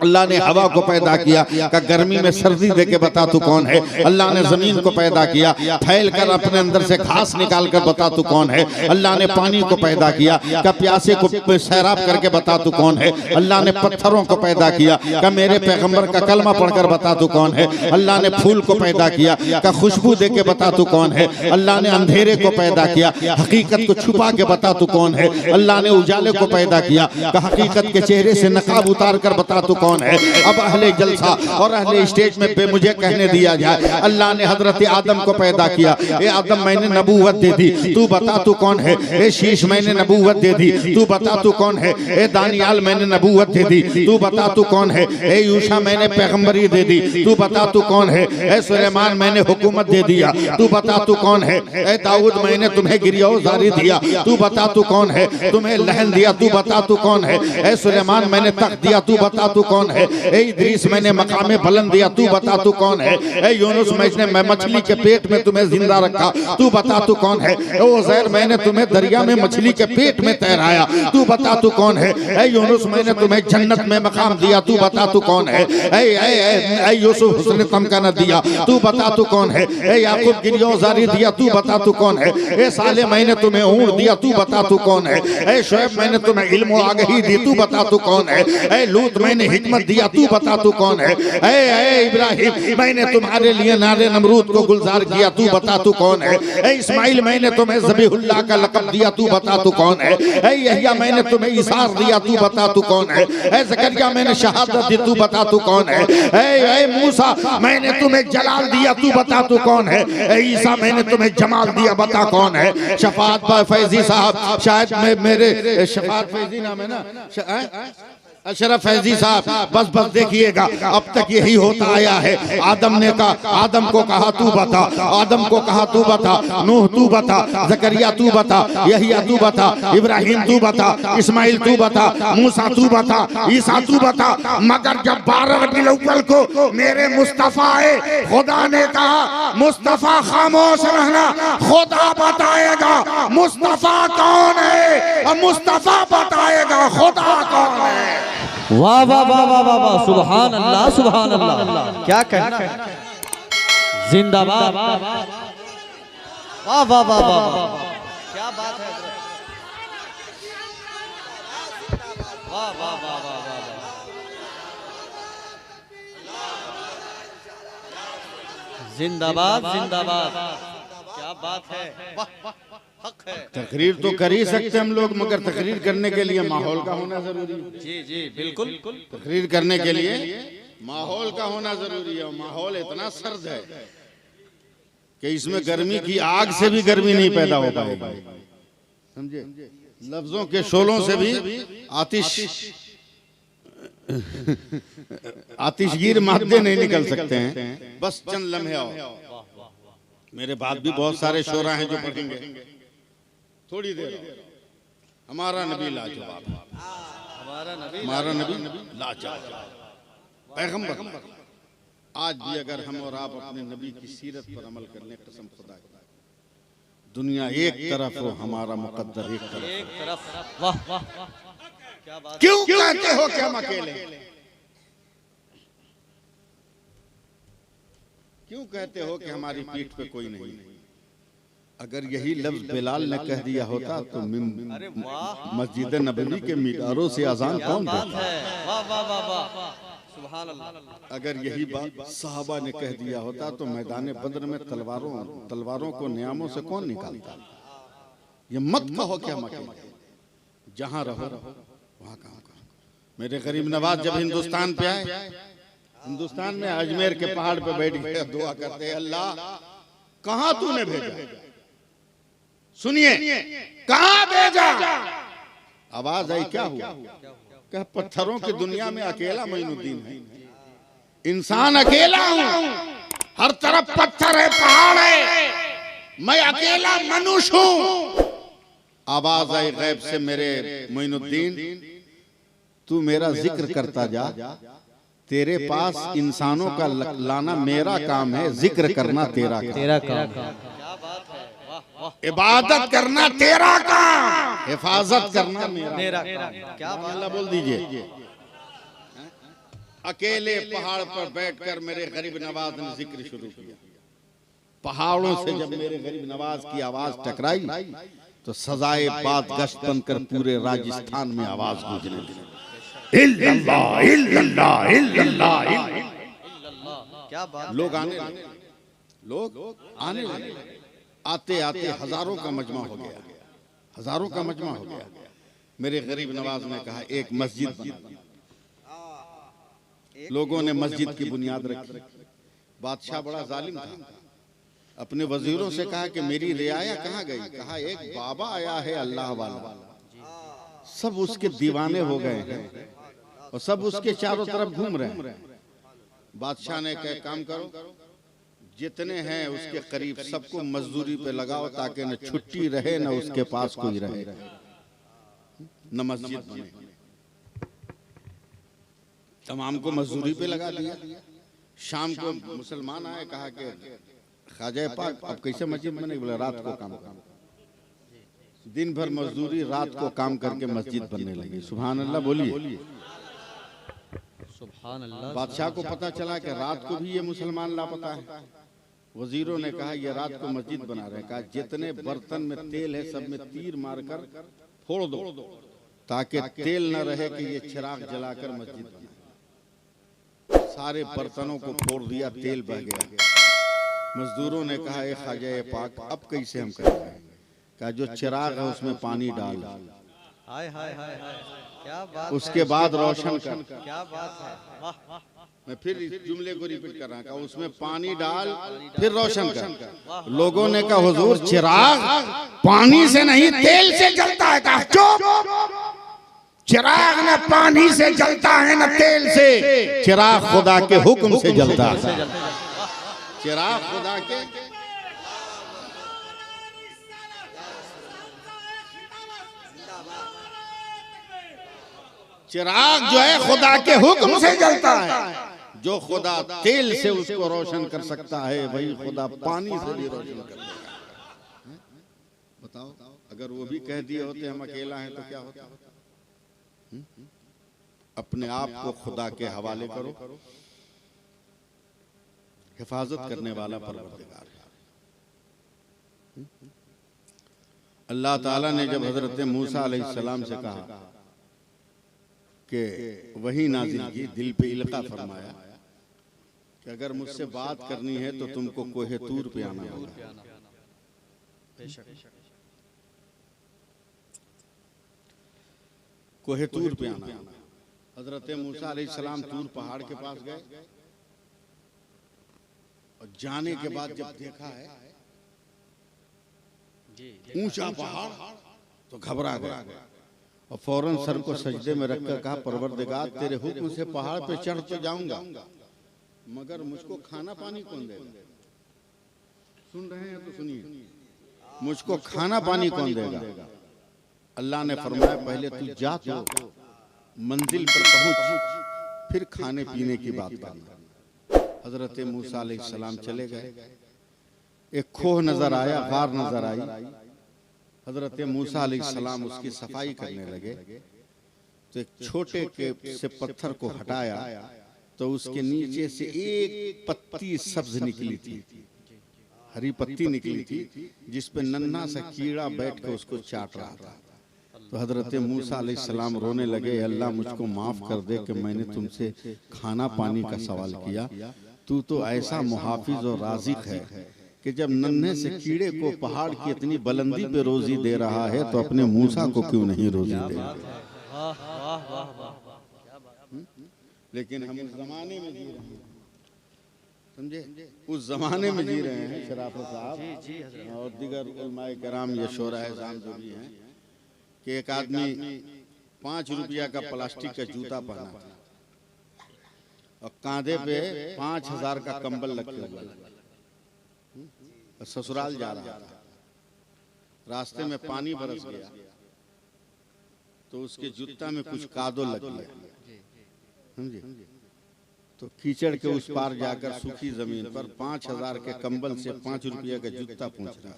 अल्लाह ने हवा को पैदा किया, का गर्मी में सर्दी दे के बता तू कौन है। अल्लाह ने जमीन को पैदा किया, फैल कर अपने अंदर से घास निकाल कर बता तू कौन है। अल्लाह ने पानी को पैदा किया, का प्यासे को सैराब करके बता तू कौन है। अल्लाह ने पत्थरों को पैदा किया, का मेरे पैगंबर का कलमा पढ़कर बता तू कौन है। अल्लाह ने फूल को पैदा किया, का खुशबू दे के बता तू कौन है। अल्लाह ने अंधेरे को पैदा किया, हकीकत को छुपा के बता तू कौन है। अल्लाह ने उजाले को पैदा किया, का हकीकत के चेहरे से नकाब उतार कर बता तू कौन है। अब अहले जलसा और अहले स्टेज में पे मुझे कहने दिया जाए। अल्लाह ने हजरत आदम को पैदा किया, ए आदम मैंने नबूवत दे दी, तू बता तू कौन है। ए शीश मैंने नबूवत दे दी, तू बता तू कौन है। ए दानियाल मैंने नबूवत दे दी, तू बता तू कौन है। ए यूशा मैंने पैगंबरी दे दी, तू बता तू कौन है। ए सुलेमान मैंने हुकूमत दे दिया, तू बता तू कौन है। ए दाऊद मैंने तुम्हें गिरफ्तारी दिया, तू बता तू कौन है। तुम्हें लहन दिया, तू बता तू कौन है। ए सुलेमान मैंने तख्त दिया, तू बता तू कौन है। ए इदरीस मैंने मकामे बुलंद दिया, तू बता तू कौन है। ए यूनुस मैं मछली के पेट में तुम्हें जिंदा रखा, तू बता तू कौन है। ए उज़ैर मैंने तुम्हें दरिया में मछली के पेट में तैराया, तू बता तू कौन है। ए यूनुस मैंने तुम्हें जन्नत में मकाम दिया, तू बता तू कौन है। ए यूसुफ हुस्न तमका न दिया, तू बता तू कौन है। ए याकूब गिरफ्तार औजारी दिया, तू बता तू कौन है। ए साले मैंने तुम्हें ऊँट दिया, तू बता तू कौन है। ए शुएब मैंने तुम्हें इल्म आगही दी, तू बता तू कौन है। ए लूत मैंने हिकमत दिया, तू बता तू कौन है। ए इब्राहिम मैंने तुम्हारे लिए नारे नमरूद को गुलजार किया, तू बता तू कौन है। ए इस्माइल मैंने तुम्हें ज़बीहुल्लाह का लक़ब दिया, तू बता तू कौन है। ए यहया मैंने तुम्हें इसार दिया, तू बता तू कौन है। ए ज़करिया मैंने शहादत दी, तू बता तू कौन है। ए मूसा मैंने तुम्हें जलाल दिया, तू बता तू कौन है। ए ईसा मैंने तुम्हें जमाल दिया, बता कौन है। शफात फैजी साहब, शायद मेरे शफात फैजी नाम है ना, अशरफ फैजी साहब, बस देखिएगा अब तक यही होता आया है। आदम ने कहा, आदम को कहा तू बता, आदम को कहा तू बता, नूह तू बता, ज़करिया तू बता, यहिया तू बता, इब्राहिम तू बता, इस्माइल तू बता, मूसा तू बता, ईसा तू बता। मगर जब 12 रबीउल अव्वल को मेरे मुस्तफ़ा आए, खुदा ने कहा मुस्तफ़ा खामोश रहना, खुदा बताएगा मुस्तफ़ा कौन है और मुस्तफ़ा बताएगा खुदा कौन है। वाह वाह वाह वाह वाह वाह, सुभान अल्लाह सुभान अल्लाह, क्या कहना। जिंदाबाद, वाह वाह वाह वाह वाह, क्या बात है। वाह वाह वाह वाह वाह, जिंदाबाद जिंदाबाद, क्या बात है। हक है। तकरीर तो कर ही सकते हम लोग, मगर तकरीर करने के लिए माहौल का होना जरूरी है। जी जी बिल्कुल। तकरीर करने के लिए माहौल का होना जरूरी है। माहौल इतना सर्द है कि इसमें गर्मी की आग से भी गर्मी नहीं पैदा हो पाएगी, समझे। लफ्जों के शोलों से भी आतिशगीर मादे नहीं निकल सकते हैं। बस चंद लम्हे आओ, मेरे बाद भी बहुत सारे शोरा हैं जो पढ़ेंगे थोड़ी देर। हमारा नबी लाजवाब, हमारा नबी लाजवाब पैगंबर। आज भी अगर हम और आप अपने नबी की सीरत पर अमल कर लें, कसम खुदा की, दुनिया एक तरफ हो, हमारा मुकद्दर एक तरफ। वाह वाह, क्या बात। क्यों कहते हो कि हम अकेले? क्यों कहते हो कि हमारी पीठ पे कोई नहीं? अगर यही लफ्ज बिलाल ने कह दिया होता तो मस्जिद नबवी के मीनारों से अजान कौन देता? अगर यही बात सहाबा ने कह दिया होता तो मैदान बद्र में तलवारों को नियामों से कौन निकालता? ये मत कहो कि हम अकेले, जहां रहो वहां कहाँ। मेरे गरीब नवाज जब हिंदुस्तान पे आए, हिंदुस्तान में अजमेर के पहाड़ पे बैठ गए, दुआ करते, अल्लाह कहां तूने भेजा? सुनिए, कहां भेजा? आवाज आई, क्या हुआ? क्या पत्थरों की दुनिया में अकेला मोइनुद्दीन है? इंसान अकेला हूं, हर तरफ पत्थर है, पहाड़ है, मैं अकेला मनुष्य हूं। आवाज आई गैब से, मेरे मोइनुद्दीन तू मेरा जिक्र करता जा, तेरे पास इंसानों का लाना मेरा काम है, जिक्र करना तेरा काम। इबादत करना तेरा काम, हिफाजत करना मेरा काम। क्या अल्लाह बोल दीजिए। अकेले पहाड़ पर बैठकर मेरे गरीब नवाज ने जिक्र शुरू किया। पहाड़ों से जब मेरे गरीब नवाज की आवाज टकराई तो सजाए बाद गश्त बनकर पूरे राजस्थान में आवाज गूंजने लगी, इल्लल्लाह इल्लल्लाह इल्लल्लाह इल्लल्लाह। क्या बात। लोग आने लगे, आते आते हजारों का मजमा हो गया, हजारों का मजमा हो गया। मेरे गरीब नवाज ने कहा एक मस्जिद बना। लोगों ने मस्जिद की बुनियाद रखी। बादशाह बड़ा जालिम था, अपने वजीरों से कहा कि मेरी रियाया कहाँ गई? कहा एक बाबा आया है अल्लाह वाला, सब उसके दीवाने हो गए हैं और सब उसके चारों तरफ घूम रहे हैं। बादशाह ने कहा काम करो, जितने हैं उसके करीब सबको मजदूरी पे लगाओ ताकि न छुट्टी रहे न उसके पास कोई रहे, न मस्जिद बने। तमाम को मजदूरी पे लगा दिया। शाम को मुसलमान आए, कहा कि ख्वाजा पाक अब कैसे मस्जिद बने? बोले रात को काम करो। दिन भर मजदूरी, रात को काम करके मस्जिद बनने लगी। सुभान अल्लाह बोलिए, सुभान अल्लाह। बादशाह को पता चला कि रात को भी ये मुसलमान लापता है। वजीरों ने कहा ये रात को मस्जिद बना रहे हैं। कहा जितने बर्तन में तेल है सब में तीर मारकर फोड़ दो ताकि तेल न रहे कि ये चिराग जलाकर मस्जिद बनाए। सारे बर्तनों को फोड़ दिया, तेल बह गया। मजदूरों ने कहा ए ख्वाजा पाक अब कैसे हम करेंगे? कहा जो चिराग है उसमें पानी डाल, हाय हाय हाय हाय, क्या बात उसके बाद रोशन कर। क्या बात है, वाह। मैं फिर इस जुमले को रिपीट कर रहा हूँ, उसमें पानी डाल फिर रोशन कर। लोगों ने कहा हुजूर चिराग पानी से नहीं तेल से जलता है। कहा चुप, चिराग न पानी से जलता है न तेल से, चिराग खुदा के हुक्म से जलता है। चिराग खुदा के चिराग जो है खुदा के हुक्म से जलता है। जो खुदा तेल से उसको रोशन कर सकता है वही खुदा पानी से भी रोशन कर देगा। बताओ अगर वो भी कह दिए होते हम अकेला हैं तो क्या होता? अपने आप को खुदा के हवाले करो, हिफाजत करने वाला परवरदिगार है। अल्लाह ताला ने जब हजरत मूसा अलैहिस्सलाम से कहा कि वही नाजिल की, दिल पे इल्का फरमाया कि अगर मुझसे बात करनी है तो तुमको कोहे तूर पे आना होगा। कोहे तूर पे आना। हजरत मूसा अलैहिस्सलाम तूर पहाड़ के पास गए और जाने के बाद जब देखा है ऊंचा पहाड़ तो घबरा गए और फौरन सर को सजदे में रखकर कहा परवरदिगार तेरे हुक्म से पहाड़ पे चढ़ तो जाऊंगा मगर मुझको खाना पानी कौन देगा? सुन रहे हैं तो सुनिए, मुझको खाना पानी कौन देगा? अल्लाह ने फरमाया पहले तू जा तो मंजिल पर पहुंच फिर खाने पीने की बात करना। हजरत मूसा अलैहिस्सलाम चले गए। एक खोह नजर आया, गार नजर आई। हजरत मूसा अलैहिस्सलाम उसकी सफाई करने लगे तो एक छोटे के से पत्थर को हटाया तो उसके नीचे से एक पत्ती सब्ज निकली थी, हरी पत्ती निकली थी जिस पे नन्हा सा कीड़ा बैठ कर उसको चाट रहा था। तो हजरत मूसा अलैहिस्सलाम रोने लगे, अल्लाह मुझको माफ कर दे कि मैंने तुमसे खाना पानी का सवाल किया। तू तो ऐसा मुहाफिज और राज़िक है कि जब नन्हे से कीड़े को पहाड़ की इतनी बुलंदी पे रोजी दे रहा है तो अपने मूसा को क्यों नहीं रोजी दे? लेकिन हम उस जमाने में जी रहे हैं, समझे? उस जमाने में जी रहे हैं शराफत साहब और दिगर उलमाए कराम ये शोराए-ए-ज़ाम जो भी हैं कि एक आदमी 5 रुपया का प्लास्टिक का जूता पहना था और कांधे पे 5000 का कंबल रखे हुआ ससुराल जा रहा था। रास्ते में पानी बरस गया तो उसके जूता में कुछ कादो लग गया, समझे? तो कीचड़ के उस पार जाकर सूखी जमीन पर 5000 के कंबल से 5 रुपया का जूता पूछ रहा।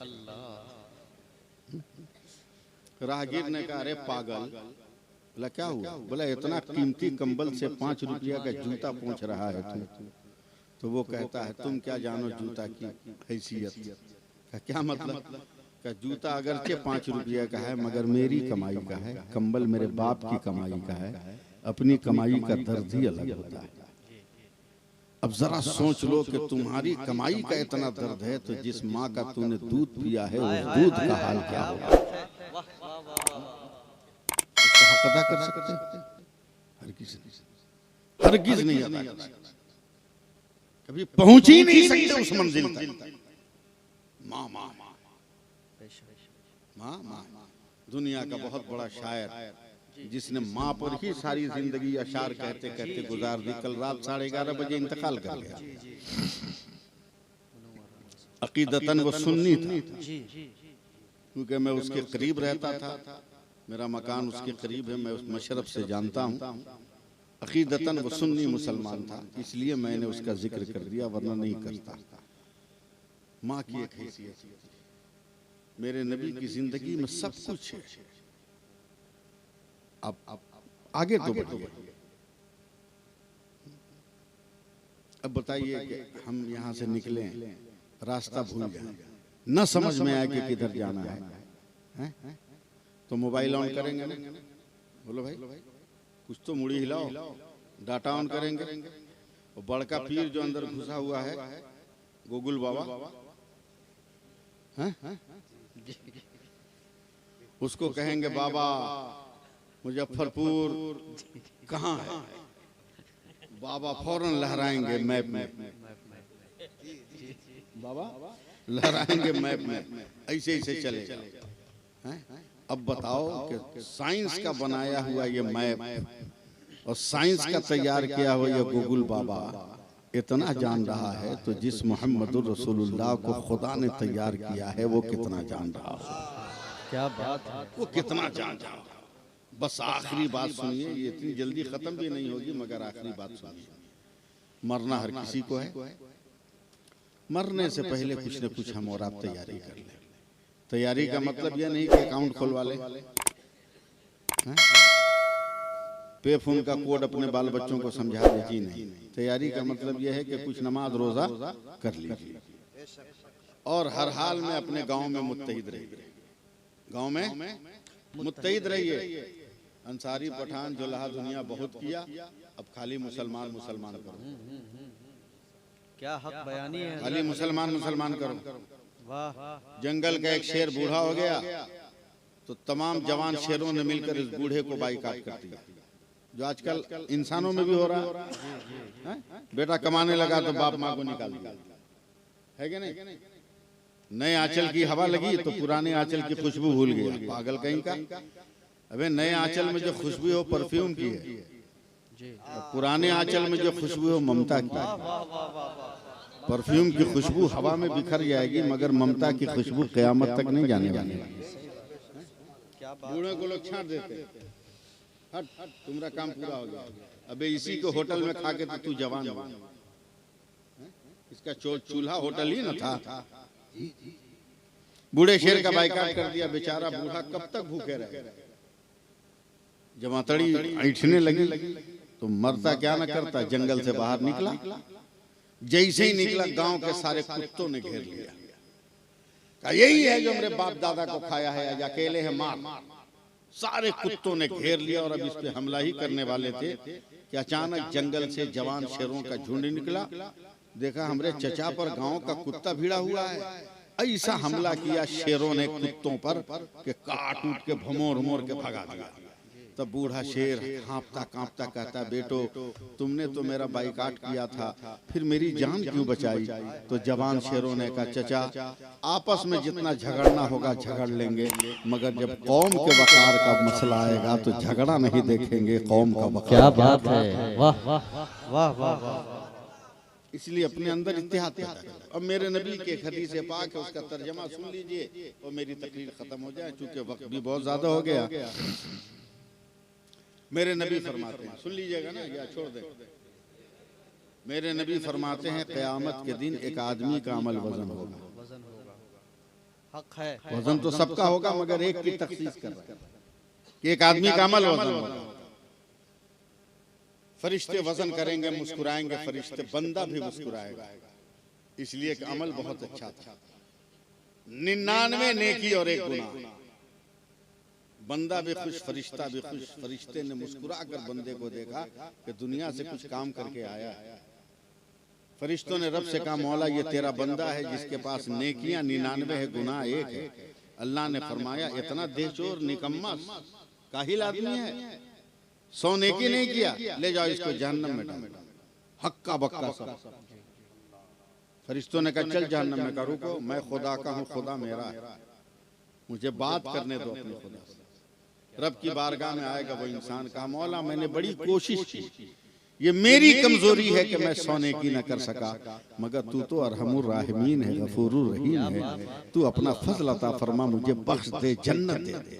राहगीर ने कहा अरे पागल, बोला क्या हुआ? बोला इतना कीमती कंबल से 5 रुपया का जूता पूछ रहा है तू? तो वो कहता है तुम क्या जानो जूता की हैसियत का? क्या मतलब? का जूता अगरचे 5 रुपया का है मगर मेरी कमाई का है, कंबल मेरे बाप की कमाई का है, अपनी कमाई का दर्द ही अलग होता है। अब जरा सोच लो कि तुम्हारी कमाई का इतना दर्द है तो जिस माँ का तूने दूध पिया है उस दूध का हाल क्या होगा? इसका हक अदा कर सकते हैं? हरगिज नहीं अदा कर सकते, कभी पहुंच ही नहीं सकते उस मंजिल तक। माँ माँ माँ माँ दुनिया का बहुत बड़ा शायर जिसने माँ पर ही सारी जिंदगी अशार कहते कहते गुजार दी, कल रात 11:30 बजे इंतकाल कर गया। अकीदतन वो सुन्नी था क्योंकि मैं उसके करीब रहता था, मेरा मकान उसके करीब है, मैं उस मशरब से जानता हूँ। अकीदतन वो सुन्नी मुसलमान था, इसलिए मैंने उसका जिक्र कर दिया वरना नहीं करता। माँ की एक हैसियत, मेरे नबी की जिंदगी में सब कुछ है। अब आगे तो बढ़िए। अब बताइए कि हम यहाँ से निकले रास्ता भूल गया, न समझ में आया कि किधर जाना है, हैं? तो मोबाइल ऑन करेंगे ना, बोलो भाई कुछ तो मुड़ी हिलाओ, डाटा ऑन करेंगे और बड़का पीर जो अंदर घुसा हुआ है गोकुल बाबा, हैं? उसको कहेंगे बाबा मुजफ्फरपुर कहाँ है, बाबा फौरन लहराएंगे मैप में, बाबा लहराएंगे मैप में, ऐसे ऐसे चलेगा, हैं? अब बताओ कि साइंस का बनाया हुआ ये मैप और साइंस का तैयार किया हुआ ये गूगल बाबा इतना जान रहा है, तो जिस मोहम्मदुर रसूलुल्लाह को खुदा ने तैयार किया है वो कितना जान रहा है, क्या बात है, वो कितना जान रहा है। बस आखिरी बात सुनिए, ये इतनी जल्दी खत्म भी नहीं होगी मगर आखिरी बात सुनिए। मरना हर किसी को है, मरने से पहले कुछ न कुछ हम और आप तैयारी कर लें। तैयारी का मतलब यह नहीं कि अकाउंट खुलवा ले, पे फोन का कोड अपने बाल बच्चों को समझा दीजिए, नहीं। तैयारी का मतलब यह है कि कुछ नमाज रोजा कर लीजिए और हर हाल में अपने गांव में मुत्तहिद रहिए, गांव में मुत्तहिद रहिए। अंसारी पठान जुल्हा दुनिया बहुत किया, अब खाली मुसलमान मुसलमान करो, क्या हक बयानी है, खाली मुसलमान मुसलमान करो। वाह, जंगल का एक शेर बूढ़ा हो गया तो तमाम जवान शेरों ने मिलकर इस बूढ़े को बाइकाट कर दिया, जो आजकल इंसानों में भी हो रहा है। बेटा कमाने लगा तो बाप माँ को निकाल दिया, है कि नहीं? नए आंचल की हवा लगी तो पुराने आंचल की खुशबू भूल गया, पागल कहीं का। अबे नए आंचल में जो खुशबू हो परफ्यूम की है, पुराने आंचल में जो खुशबू हो ममता की है। परफ्यूम की खुशबू हवा में बिखर जाएगी मगर ममता की खुशबू क़यामत तक नहीं जाने वाली। बूढ़े को लोग छांट देते, हट तुम्हारा काम पूरा हो गया, अबे इसी को होटल में खा के तो तू जवान हो। इसका चूल्हा होटल ही न था। बूढ़े शेर का बाइकाट कर दिया, बेचारा बूढ़ा कब तक भूखे रहे। जब आंतड़ी ऐंठने लगी तो मरता क्या न करता, जंगल से बाहर निकला। जैसे ही निकला गांव के सारे कुत्तों ने घेर लिया, कहा यही है जो मेरे बाप दादा को खाया है, आज अकेले है मार। सारे कुत्तों ने घेर लिया और अब इस पे हमला ही करने वाले थे कि अचानक जंगल से जवान शेरों का झुंड निकला। देखा हमरे चचा पर गांव का कुत्ता भिड़ा हुआ है, ऐसा हमला किया शेरों ने कुत्तों पर कि काट उठ के भमोर भमोर के भगा दिया। तब बूढ़ा शेर कांपता कांपता कहता, बेटो तुमने तो मेरा बाइकाट किया था, फिर मेरी जान क्यों बचाई? तो जवान शेरों ने कहा, चचा आपस में जितना झगड़ना होगा झगड़ लेंगे, मगर जब कौम के वकार का मसला आएगा तो झगड़ा नहीं देखेंगे, कौम का वकार। क्या बात है, वाह वाह वाह वाह। इसलिए अपने अंदर इत्तेहाद पैदा करो। अब मेरे नबी के हदीस पाक है, उसका तर्जमा सुन लीजिए और मेरी तकरीर खत्म हो जाए, चूंकि वक्त भी बहुत ज्यादा हो गया। मेरे नबी फरमाते हैं, सुन लीजिएगा ना या छोड़ दे। मेरे नबी फरमाते हैं क़यामत के दिन एक आदमी का अमल वजन होगा। हक है, वजन तो सबका होगा मगर एक की तखसीस कर रहा है कि एक आदमी का अमल वजन होगा। फरिश्ते वजन करेंगे, मुस्कुराएंगे फरिश्ते, बंदा भी मुस्कुराएगा, इसलिए कि अमल बहुत अच्छा था। 99 नेकी और 1 गुनाह। बंदा भी खुश, फरिश्ता भी खुश। फरिश्ते ने मुस्कुरा कर बंदे को देखा कि दुनिया से कुछ काम करके आया है। फरिश्तों ने रब से कहा, मौला ये तेरा बंदा है जिसके पास नेकियां 99 है, गुनाह 1 है। अल्लाह ने फरमाया, इतना देहचोर निकम्मा काहिल आदमी है, 100 नेकी नहीं किया, ले जाओ इसको जहन्नम में डालो, हक्का बक्का सब। फरिश्तों ने कहा, चल जहन्नम में। कहा रुको, मैं खुदा का हूँ, खुदा मेरा है, मुझे बात करने दो अपने खुदा से। रब की बारगाह में आएगा वो इंसान, कहा मौला मैंने बड़ी कोशिश की, ये मेरी कमजोरी है कि मैं 100 नेकी न कर सका, मगर तू तो अरहमुर राहिमीन है, गफूरुर रहीम है, तू अपना फजल अता फरमा, मुझे बख्श दे, जन्नत दे दे।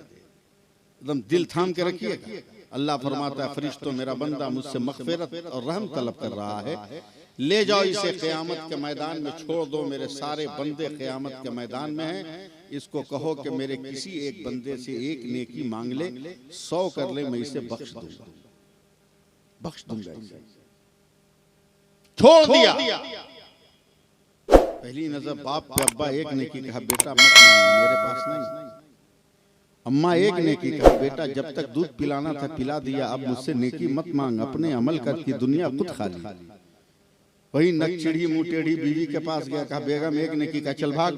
एकदम दिल थाम के रखिएगा। अल्लाह फरमाता है, फरिश्तों मेरा बंदा मुझसे मगफिरत और रहम तलब कर रहा है, ले जाओ इसे क़यामत के मैदान में छोड़ दो। मेरे सारे बंदे क़यामत के मैदान में हैं, इसको कहो कि मेरे किसी एक बंदे से 1 नेकी मांग ले, 100 कर ले, मैं इसे बख्श दूंगा, बख्श दूंगा इसे। छोड़ दिया। पहली नजर बाप पे अब्बा एक नेकी कहा बेटा मत मांगो, मेरे पास नहीं। अम्मा एक नेकी कहा बेटा जब तक दूध पिलाना था पिला दिया, अब मुझसे नेकी मत मांग, अपने अमल कर की दुनिया खुद खा ली। वही नकचिड़ी मुटेड़ी बीवी के पास गया, कहा बेगम एक नेकी का चल भाग,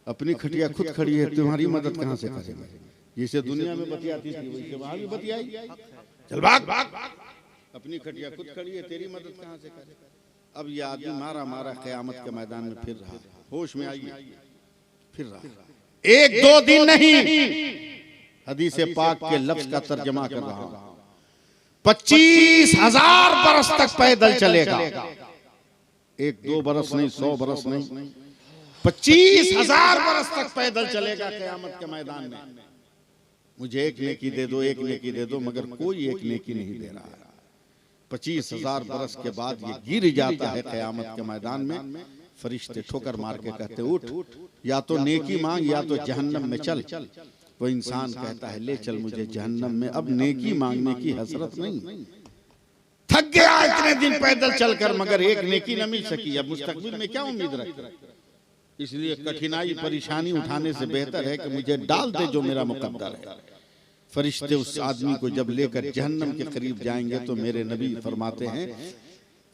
अपनी खटिया खुद खड़ी है, तुम्हारी मदद कहाँ से करेंगे। जिसे दुनिया में बतियाती थी वही वहां भी बतियाई, चल भाग अपनी खटिया खुद खड़ी है, तेरी मदद कहाँ से करे। अब ये आदमी मारा मारा क़यामत के मैदान में फिर रहा, होश में आइए फिर रहा। एक दो दिन नहीं, हदीस पाक के लफ्ज का तर्जमा कर रहा हूं, 25,000 बरस तक पैदल चलेगा। एक दो बरस नहीं, 100 बरस नहीं, 25,000 बरस तक पैदल चलेगा क़यामत के मैदान में। मुझे एक नेकी दे दो, एक नेकी दे दो, मगर कोई एक नेकी नहीं दे रहा है। 25,000 बरस के बाद ये गिर जाता है क़यामत के मैदान में। फरिश्ते ठोकर मार के कहते उठ, या तो नेकी मांग या तो जहन्नम में चल। वो इंसान कहता है ले चल मुझे जहन्नम में, अब नेकी मांगने की हसरत नहीं, थक गया इतने दिन पैदल चलकर, मगर एक नेकी न मिल सकी, अब मुस्तकबिल में क्या उम्मीद रखे। इसलिए कठिनाई परेशानी उठाने से बेहतर है कि मुझे डाल दे जो मेरा मुकद्दर है। फरिश्ते उस आदमी को जब लेकर जहन्नम के करीब जाएंगे तो मेरे नबी फरमाते हैं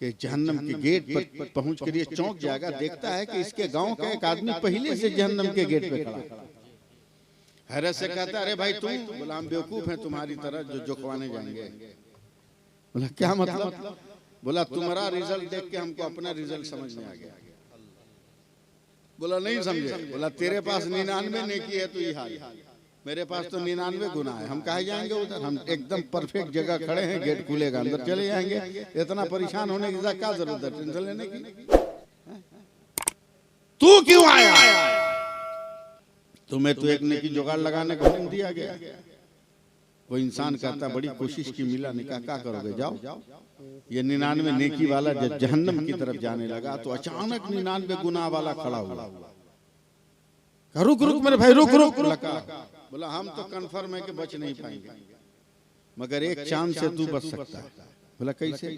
कि जहन्नम के गेट पर पहुंच कर ये चौंक जाएगा, देखता है कि इसके गांव का एक आदमी पहले से जहन्नम के गेट पे खड़ा। हैरत से कहता है अरे भाई तुम, बोला हम बेवकूफ हैं तुम्हारी तरह जो जोखवाने जाएंगे। बोला क्या मतलब। बोला तुम्हारा रिजल्ट देख के हमको अपना रिजल्ट समझ में आ गया। बोला नहीं समझे। बोला तेरे पास 99 नेकी है तो ये हाल, मेरे पास तो 99 गुना है, हम कहाँ जाएंगे उधर। हम एकदम परफेक्ट जगह खड़े हैं, गेट खुलेगा अंदर चले जाएंगे। इतना परेशान होने की क्या जरूरत है टेंशन लेने की। तू क्यों आया, तुम्हें तो एक नेकी जुगाड़ लगाने को नहीं दिया गया। वो इंसान कहता बड़ी कोशिश की मिला नहीं, क्या करोगे जाओ। ये 99 नेकी वाला जब जहन्नम की तरफ जाने लगा तो अचानक 99 गुनाह वाला खड़ा हुआ। रुक मेरे भाई रुक। बोला हम तो कन्फर्म है कि बच नहीं पाएंगे, मगर एक चांस से तू बच सकता है। बोला कैसे।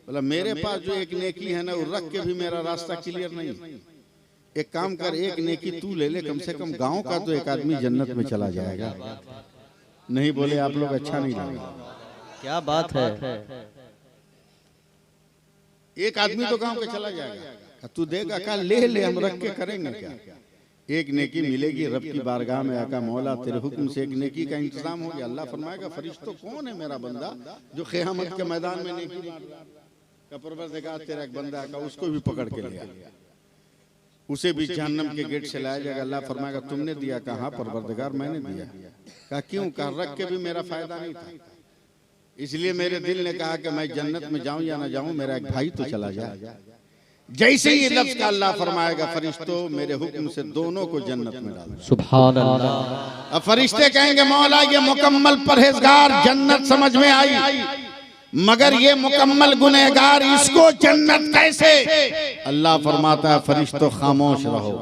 बोला मेरे पास जो एक नेकी है ना वो रख के भी मेरा रास्ता क्लियर नहीं। एक काम कर, एक नेकी तू ले ले, कम से कम गांव का तो एक आदमी जन्नत में चला जाएगा। नहीं बोले आप लोग अच्छा नहीं लगा। क्या बात है। एक आदमी तो गांव का चला जाएगा, तू देगा क्या ले हम रख के करेंगे क्या। एक नेकी मिलेगी रब की बारगाह में, आका मौला तेरे हुक्म से एक नेकी का इंतजाम हो गया। अल्लाह फरमाएगा फरिश्तों कौन है मेरा बंदा जो क़यामत के मैदान में नेकी मांग रहा है। परवरदिगार तेरा एक बंदा आका, उसको भी पकड़ के ले आया, उसे भी जहन्नम के गेट से लाया जाएगा। अल्लाह फरमाएगा तुमने दिया, कहा परवरदिगार मैंने दिया। कहा क्यों, कहा रख के भी मेरा फायदा नहीं था, इसलिए मेरे दिल ने कहा कि मैं जन्नत में जाऊं या ना जाऊं, मेरा एक भाई तो चला जाए। जैसे ही लफ्ज का अल्लाह फरमाएगा फरिश्तों मेरे हुक्म से दोनों को जन्नत में डालो। सुभान अल्लाह। अब फरिश्ते कहेंगे मौला ये मुकम्मल परहेजगार जन्नत समझ में आई, मगर ये मुकम्मल गुनहगार इसको जन्नत कैसे। अल्लाह फरमाता है फरिश्तों खामोश रहो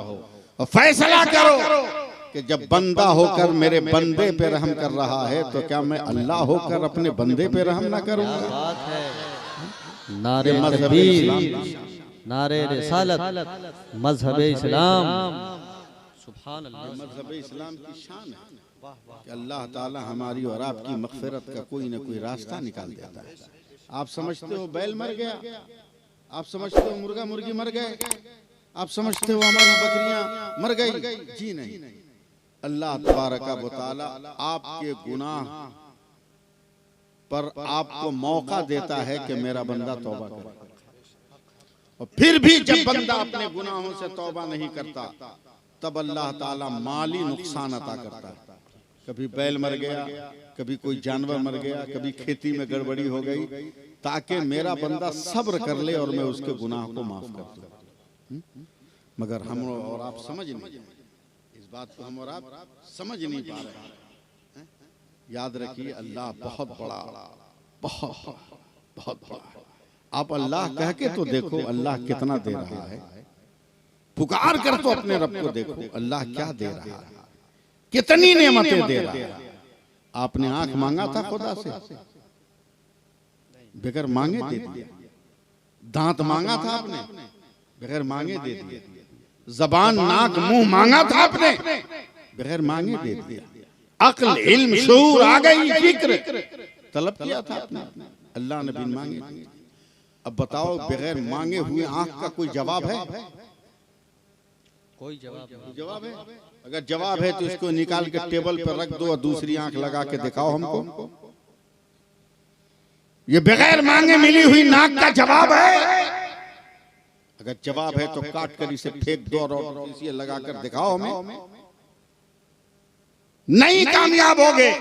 और फैसला करो कि जब बंदा होकर मेरे बंदे पे रहम कर रहा है तो क्या मैं अल्लाह होकर अपने बंदे पे रहम ना करूंगा। नारे तकबीर, नारे रिसालत, मजहब इस्लाम। सुभान अल्लाह। मजहब इस्लाम की शान है कि अल्लाह ताला हमारी और आपकी मग़फ़िरत का कोई ना कोई रास्ता निकाल देता है। आप समझते हो बैल मर गया, आप समझते हो मुर्गा मुर्गी मर गए, आप समझते हो हमारी बकरियां मर गई। जी नहीं, अल्लाह तबारक व तआला आपके गुनाह पर आपको मौका देता है कि मेरा बंदा तौबा करे। और फिर भी जब बंदा अपने गुनाहों से तौबा नहीं करता तब अल्लाह ताला माली नुकसान अता करता है। कभी बैल मर गया, कभी कोई जानवर मर गया, कभी खेती में गड़बड़ी हो गई, ताकि मेरा बंदा सब्र कर ले और मैं उसके गुनाह को माफ कर दूं। मगर हम और आप समझ नहीं, इस बात को हम और आप समझ नहीं पा रहे हैं। याद रखिए अल्लाह बहुत बड़ा, बहुत बड़ा। आप अल्लाह कह के तो देखो अल्लाह कितना दे रहा है, पुकार कर तो अपने रब को देखो अल्लाह क्या दे रहा है, कितनी नेमतें दे रहा है। आपने आंख मांगा था खुदा से, बगैर मांगे दे दिया। दांत मांगा था आपने, बगैर मांगे दे दिए। जबान नाक मुंह मांगा था आपने, बगैर मांगे दे दिया। अक्ल इल्म शऊर आ गई, फिक्र तलब किया था आपने, अल्लाह ने बिन मांगे दिया। अब बताओ बगैर मांगे हुए आंख का कोई जवाब है? कोई जवाब नहीं। जवाब है? अगर जवाब है तो इसको निकाल के टेबल पर रख दो और दूसरी आंख लगा के दिखाओ हमको। ये बगैर मांगे मिली हुई नाक का जवाब है? अगर जवाब है तो काट कर इसे फेंक दो और इसे लगा कर दिखाओ हमें। नहीं कामयाब होगे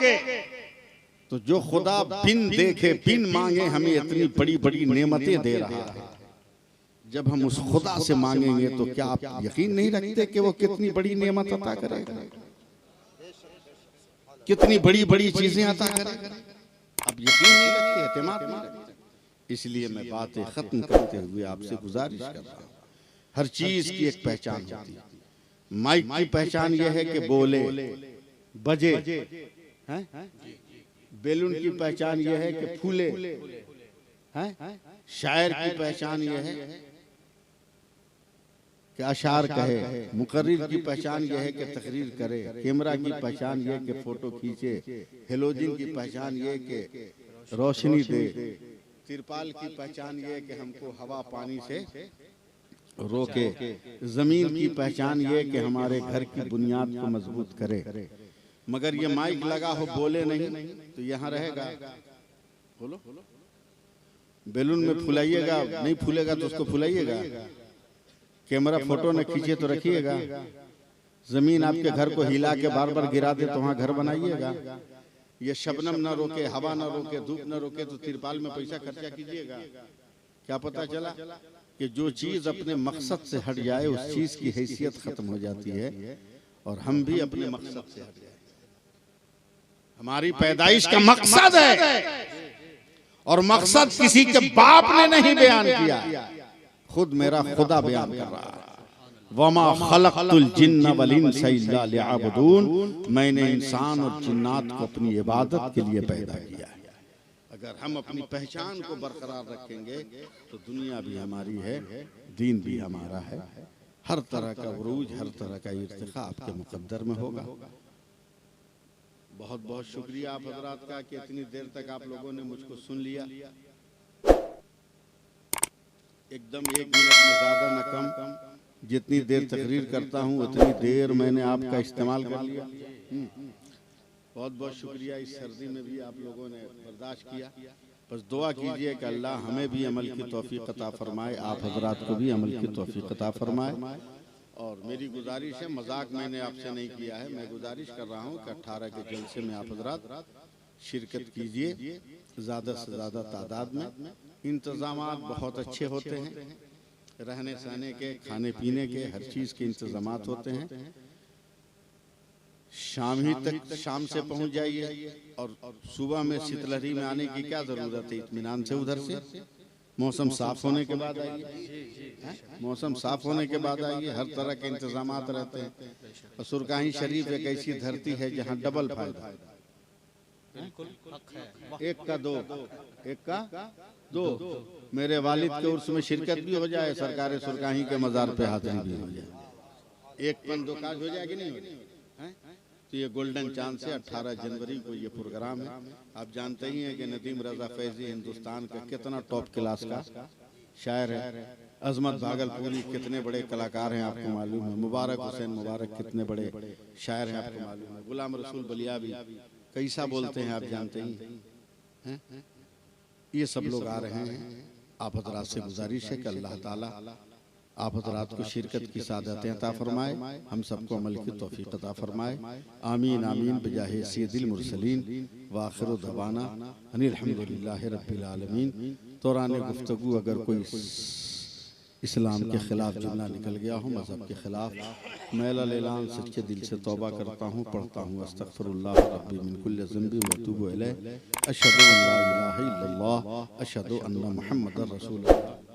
तो जो खुदा बिन देखे बिन मांगे हमें इतनी बड़ी बड़ी नेमतें दे रहा है, जब हम उस खुदा से मांगेंगे तो क्या आप यकीन नहीं रखते कि वो कितनी बड़ी नेमत अता करेगा, कितनी बड़ी बड़ी चीजें अता करेगा? अब यकीन नहीं रखते, एतमाद नहीं रखते। इसलिए मैं बातें खत्म करते हुए आपसे गुजारिश कर रहा हूँ, हर चीज की एक पहचान होती है। माइक की पहचान यह है कि बोले बजे, हैं? बैलून की पहचान यह है कि फूले, हैं? शायर की पहचान यह है कि अशार कहे, मुकर्रिर की पहचान यह है कि तकरीर करे, कैमरा की पहचान यह है कि फोटो खींचे, हेलोजन की पहचान यह है कि रोशनी दे, तिरपाल की पहचान यह है कि हमको हवा पानी से रोके, जमीन की पहचान यह है कि हमारे घर की बुनियाद को मजबूत करे। मगर ये माइक लगा हो बोले नहीं तो यहाँ रहेगा। बोलो, बैलून में फुलाइएगा, नहीं फूलेगा तो उसको फुलाइएगा, कैमरा फोटो न खींचे तो रखिएगा, जमीन आपके घर को हिला के बार बार गिरा दे तो वहां घर बनाइएगा, ये शबनम न रोके, हवा न रोके, धूप न रोके तो तिरपाल में पैसा खर्चा कीजिएगा। क्या पता चला कि जो चीज अपने मकसद से हट जाए उस चीज की हैसियत खत्म हो जाती है, और हम भी अपने मकसद से हट जाए। हमारी पैदाइश का मकसद है, और मकसद किसी के बाप ने नहीं बयान किया, खुद मेरा खुदा बयान कर रहा है। वमा खलक़तुल जिन्न वल इंसा इल्ला लियअबुदून, मैंने इंसान और जिन्नात को अपनी इबादत के लिए पैदा किया है। अगर हम अपनी पहचान को बरकरार रखेंगे तो दुनिया भी हमारी है, दीन भी हमारा है, हर तरह का उरूज, हर तरह का इर्तिका आपके मुकद्दर में होगा। बहुत बहुत शुक्रिया आप हजरात का कि इतनी देर तक आप लोगों ने मुझको सुन लिया। एकदम 1 मिनट में ज्यादा न कम, जितनी देर तकरीर करता हूँ उतनी देर मैंने आपका इस्तेमाल कर लिया। बहुत बहुत शुक्रिया, इस सर्दी में भी आप लोगों ने बर्दाश्त किया। बस दुआ कीजिए कि अल्लाह हमें भी अमल की तौफीक अता फरमाए, आप हजरात को भी अमल की तौफीक अता फरमाए। और मेरी गुजारिश है, मजाक मैंने आपसे नहीं किया है, मैं गुजारिश कर रहा हूँ कि 18 के जलसे में आप हजरात शिरकत कीजिए, ज़्यादा से ज़्यादा तादाद में। इंतज़ामात बहुत अच्छे होते हैं, रहने सहने के, खाने पीने के, हर चीज़ के इंतज़ामात होते हैं। शाम ही तक शाम से पहुँच जाइए, और सुबह में शीतलहरी में आने की क्या ज़रूरत है, इत्मीनान से उधर से। मौसम साफ होने के बाद आइए, मौसम साफ होने के बाद आइए, हर तरह के इंतजामात रहते हैं। और सुरकाही शरीफ एक ऐसी धरती है जहाँ डबल फायदा, एक का दो। मेरे वालिद के उर्स में शिरकत भी हो जाए, सरकार सुरकाही के मज़ार पे हाजिरी भी हो जाए, एक पन दो काज हो जाएगी, नहीं हो जाए। तो ये गोल्डन चांस से 18 जनवरी को ये प्रोग्राम है। आप जानते ही हैं कि नदीम रजा फैजी हिंदुस्तान का कितना टॉप क्लास का शायर है, अजमत भागलपुरी कितने बड़े कलाकार हैं आपको मालूम है, मुबारक हुसैन मुबारक कितने बड़े शायर हैं आपको मालूम है, गुलाम रसूल बलिया भी कैसा बोलते हैं आप जानते ही हैं। ये सब लोग आ रहे हैं। आप हज़रात से गुजारिश है कि अल्लाह ताला आप हज़रात को शिरकत की सादतें अता फरमाए, हम सबको अमल की तौफीक अता फरमाए। आमीन आमीन बिजाहे सय्यदिल मुरसलीन व आखिरु दवाना अनिल हम्दुलिल्लाहि रब्बिल आलमीन। दौरान गुफ्तगू अगर कोई इस्लाम के ख़िलाफ़ जुमला निकल गया हो, मज़हब के ख़िलाफ़, मैं ऐलान सच्चे दिल से तौबा करता हूँ, पढ़ता हूँ अस्तग़फिरुल्लाह रब्बी मिन कुल्लि ज़ंबि व अतूबु इलैह, अशहदु अन ला इलाहा इल्लल्लाह, अशहदु अन्ना मुहम्मदर रसूलुल्लाह।